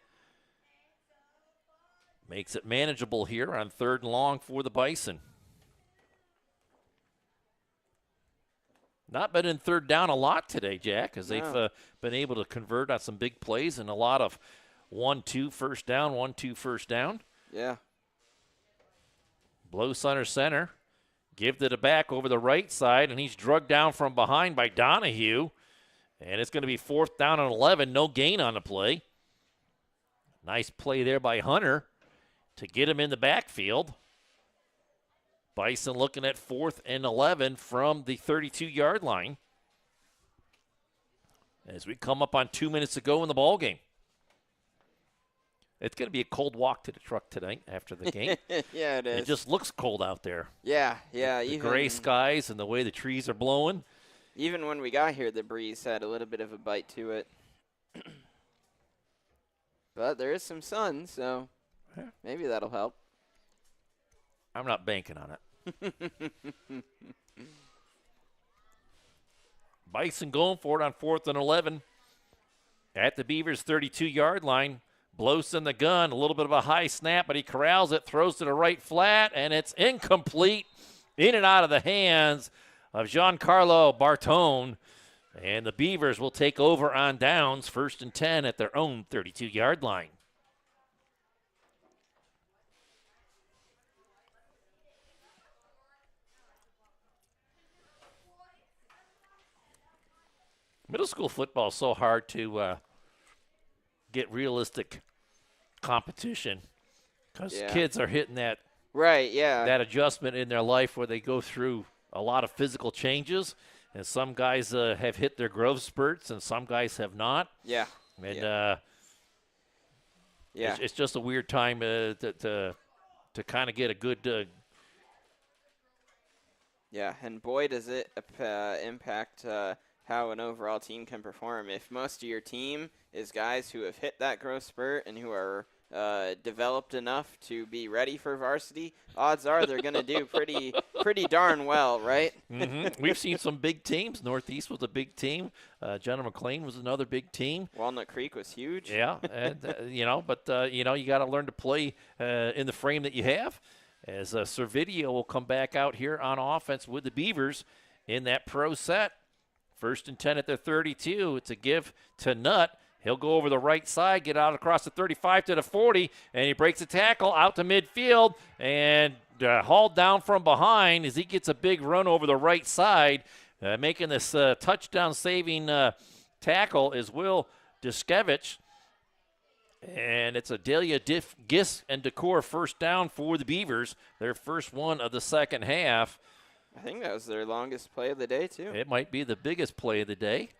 Makes it manageable here on 3rd and long for the Bison. Not been in 3rd down a lot today, Jack, as they've been able to convert on some big plays and a lot of 1-2 first down, 1-2 first down. Yeah. Blows under center. Give to the back over the right side, and he's drugged down from behind by Donahue. And it's going to be 4th down and 11. No gain on the play. Nice play there by Hunter to get him in the backfield. Bison looking at 4th and 11 from the 32-yard line as we come up on 2 minutes to go in the ball game. It's going to be a cold walk to the truck tonight after the game. Yeah, it is. It just looks cold out there. Yeah. The gray skies and the way the trees are blowing. Even when we got here, the breeze had a little bit of a bite to it. But there is some sun, so maybe that'll help. I'm not banking on it. Bison going for it on 4th and 11 at the Beavers' 32-yard line. Blows in the gun, a little bit of a high snap, but he corrals it, throws to the right flat, and it's incomplete. In and out of the hands of Giancarlo Bartone. And the Beavers will take over on downs, 1st and 10 at their own 32-yard line. Middle school football is so hard to get realistic competition because kids are hitting that that adjustment in their life where they go through a lot of physical changes, and some guys have hit their growth spurts and some guys have not. Yeah. And it's just a weird time to kind of get a good and boy does it impact how an overall team can perform. If most of your team is guys who have hit that growth spurt and who are developed enough to be ready for varsity, odds are they're going to do pretty darn well, right? Mm-hmm. We've seen some big teams. Northeast was a big team. Jenna McLean was another big team. Walnut Creek was huge. Yeah, and, you got to learn to play in the frame that you have. As Servideo will come back out here on offense with the Beavers in that pro set. 1st and 10 at their 32. It's a give to Nutt. He'll go over the right side, get out across the 35 to the 40, and he breaks a tackle out to midfield and hauled down from behind as he gets a big run over the right side. Making this touchdown-saving tackle is Will Diskevich. And it's a Delia Gis and Decor first down for the Beavers, their first one of the second half. I think that was their longest play of the day, too. It might be the biggest play of the day.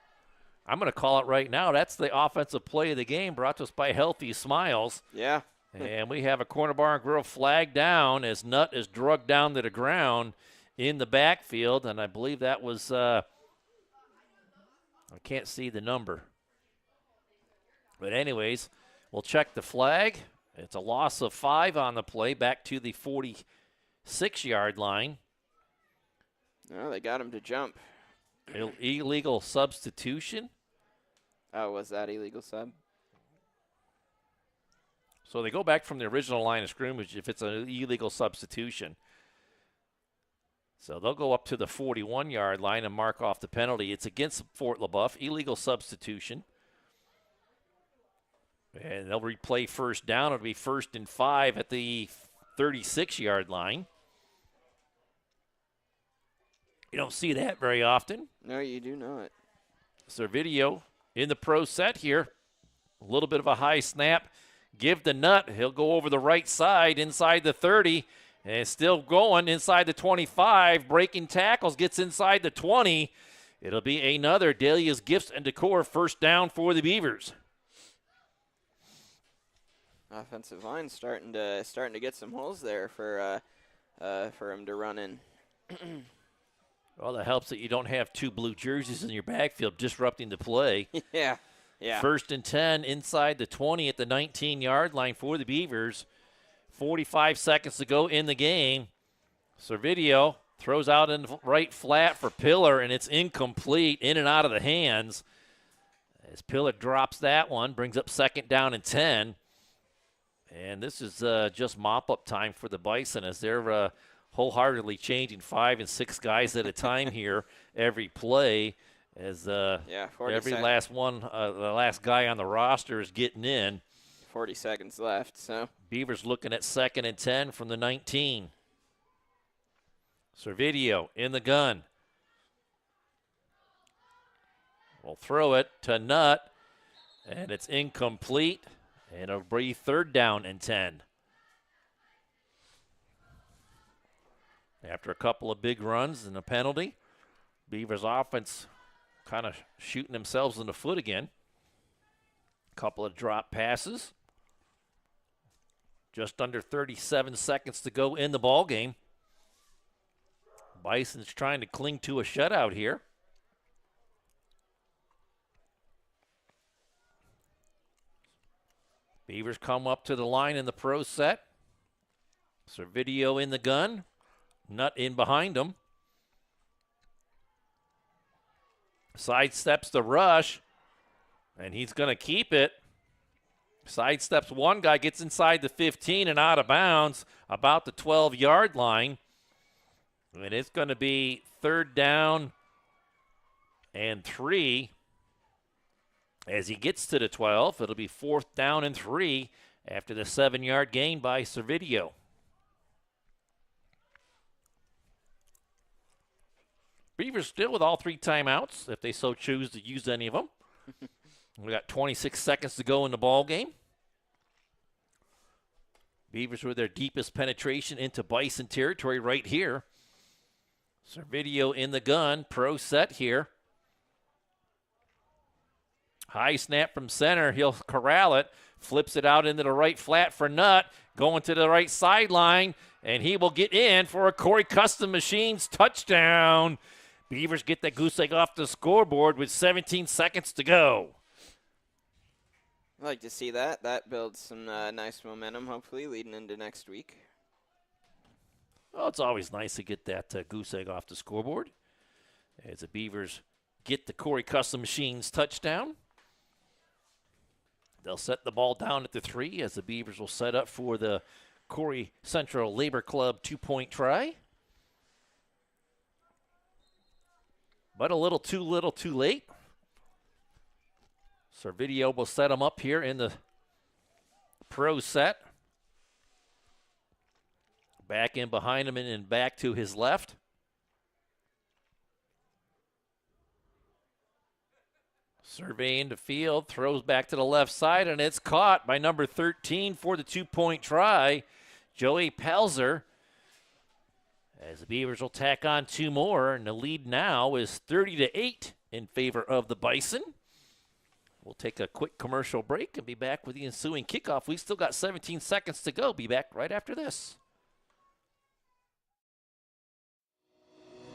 I'm going to call it right now. That's the offensive play of the game brought to us by Healthy Smiles. Yeah. And we have a Corner Bar and Grill flag down as Nutt is drugged down to the ground in the backfield. And I believe that was, I can't see the number. But anyways, we'll check the flag. It's a loss of 5 on the play back to the 46-yard line. No, they got him to jump. Illegal substitution. Oh, was that illegal sub? So they go back from the original line of scrimmage if it's an illegal substitution. So they'll go up to the 41-yard line and mark off the penalty. It's against Fort Leboeuf, illegal substitution. And they'll replay first down. It'll be 1st and 5 at the 36-yard line. You don't see that very often. No, you do not. Servideo in the pro set here. A little bit of a high snap. Give the nut. He'll go over the right side inside the 30. And still going inside the 25. Breaking tackles. Gets inside the 20. It'll be another Dahlia's Gifts and Decor first down for the Beavers. Offensive line starting to get some holes there for him to run in. Well, that helps that you don't have 2 blue jerseys in your backfield disrupting the play. Yeah. 1st and 10 inside the 20 at the 19-yard line for the Beavers. 45 seconds to go in the game. Servideo throws out in the right flat for Pillar, and it's incomplete, in and out of the hands. As Pillar drops that one, brings up 2nd down and 10. And this is just mop-up time for the Bison as they're wholeheartedly changing 5 and 6 guys at a time here every play. As every last one, the last guy on the roster is getting in. 40 seconds left. So Beavers looking at 2nd and 10 from the 19. Servideo in the gun. We'll throw it to Nutt, and it's incomplete. And it'll be 3rd down and 10. After a couple of big runs and a penalty, Beavers offense kind of shooting themselves in the foot again. Couple of drop passes. Just under 37 seconds to go in the ball game. Bison's trying to cling to a shutout here. Beavers come up to the line in the pro set. Servideo in the gun. Nutt in behind him. Sidesteps the rush, and he's going to keep it. Sidesteps one guy, gets inside the 15 and out of bounds, about the 12-yard line. And it's going to be 3rd down and 3. As he gets to the 12, it'll be 4th down and 3 after the 7-yard gain by Servideo. Beavers still with all 3 timeouts, if they so choose to use any of them. We got 26 seconds to go in the ball game. Beavers with their deepest penetration into Bison territory right here. Servideo in the gun, pro set here. High snap from center. He'll corral it. Flips it out into the right flat for Nutt. Going to the right sideline. And he will get in for a Corry Custom Machines touchdown. Beavers get that goose egg off the scoreboard with 17 seconds to go. I'd like to see that. That builds some nice momentum, hopefully, leading into next week. Well, it's always nice to get that goose egg off the scoreboard. As the Beavers get the Corry Custom Machines touchdown. They'll set the ball down at the 3 as the Beavers will set up for the Corry Central Labor Club 2-point try. But a little too late. Servideo will set them up here in the pro set. Back in behind him and back to his left. Surveying the field, throws back to the left side, and it's caught by number 13 for the 2-point try, Joey Pelzer. As the Beavers will tack on 2 more, and the lead now is 30-8 in favor of the Bison. We'll take a quick commercial break and be back with the ensuing kickoff. We've still got 17 seconds to go. Be back right after this.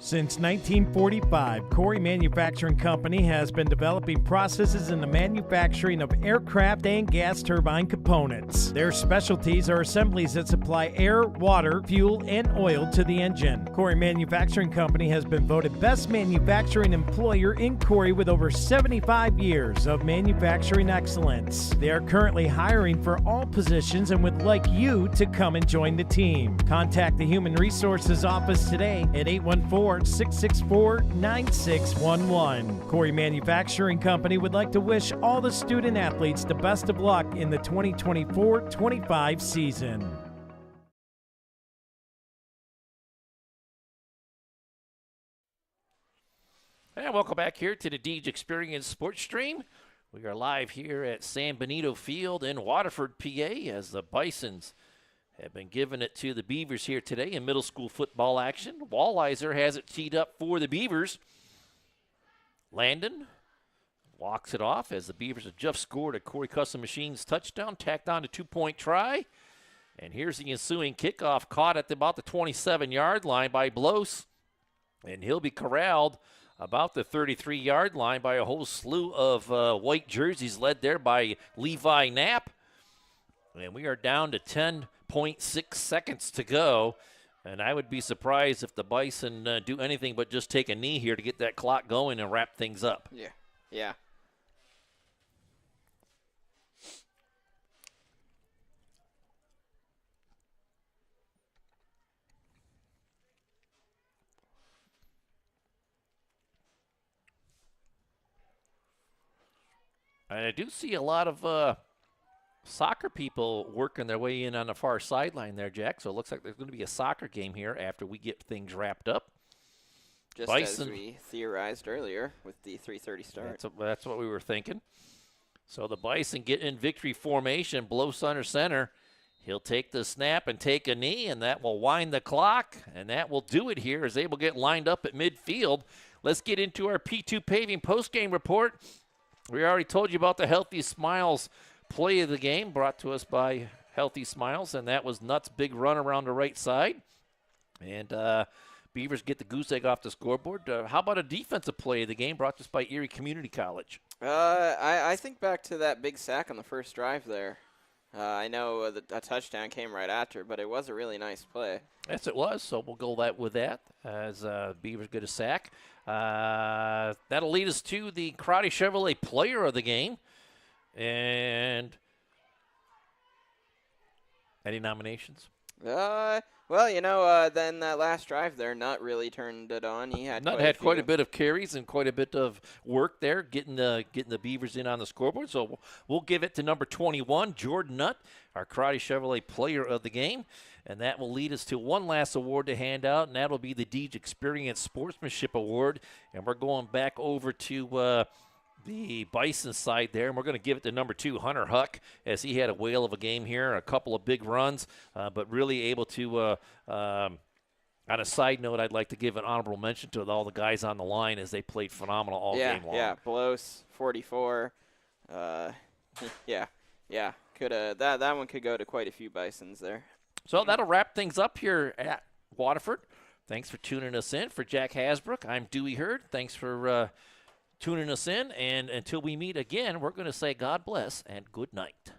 Since 1945, Corry Manufacturing Company has been developing processes in the manufacturing of aircraft and gas turbine components. Their specialties are assemblies that supply air, water, fuel, and oil to the engine. Corry Manufacturing Company has been voted Best Manufacturing Employer in Corry with over 75 years of manufacturing excellence. They are currently hiring for all positions and would like you to come and join the team. Contact the Human Resources Office today at 814-664-9611. Corry Manufacturing Company would like to wish all the student athletes the best of luck in the 2024-25 season. And welcome back here to the Deej Experience Sports Stream. We are live here at San Benito Field in Waterford, PA, as the Bisons have been giving it to the Beavers here today in middle school football action. Walliser has it teed up for the Beavers. Landon walks it off as the Beavers have just scored a Corry Custom Machines touchdown, tacked on a 2-point try. And here's the ensuing kickoff, caught at about the 27-yard line by Blos. And he'll be corralled about the 33-yard line by a whole slew of white jerseys led there by Levi Knapp. And we are down to 10.6 seconds to go. And I would be surprised if the Bison do anything but just take a knee here to get that clock going and wrap things up. Yeah. And I do see a lot of soccer people working their way in on the far sideline there, Jack. So it looks like there's going to be a soccer game here after we get things wrapped up. Just Bison, as we theorized earlier with the 3:30 start. That's what we were thinking. So the Bison get in victory formation, Blos under center. He'll take the snap and take a knee, and that will wind the clock, and that will do it here as they will get lined up at midfield. Let's get into our P2 Paving postgame report. We already told you about the Healthy Smiles play of the game, brought to us by Healthy Smiles, and that was Nutt's big run around the right side. And Beavers get the goose egg off the scoreboard. How about a defensive play of the game brought to us by Erie Community College? I think back to that big sack on the first drive there. I know a touchdown came right after, but it was a really nice play. Yes, it was, so we'll go with that as Beavers get a sack. That'll lead us to the Karate Chevrolet player of the game. And any nominations? Well, then that last drive there, Nutt really turned it on. Nutt had quite a bit of carries and quite a bit of work there, getting the Beavers in on the scoreboard. So we'll give it to number 21, Jordan Nutt, our Karate Chevrolet player of the game. And that will lead us to one last award to hand out, and that will be the Deej Experience Sportsmanship Award. And we're going back over to the Bison side there, and we're going to give it to number 2, Hunter Huck, as he had a whale of a game here, a couple of big runs, but really able to, on a side note, I'd like to give an honorable mention to all the guys on the line as they played phenomenal all game long. Yeah, Blos, 44. Yeah. That one could go to quite a few Bisons there. So that'll wrap things up here at Waterford. Thanks for tuning us in. For Jack Hasbrook, I'm Dewey Hurd. Thanks for tuning us in, and until we meet again, we're going to say God bless and good night.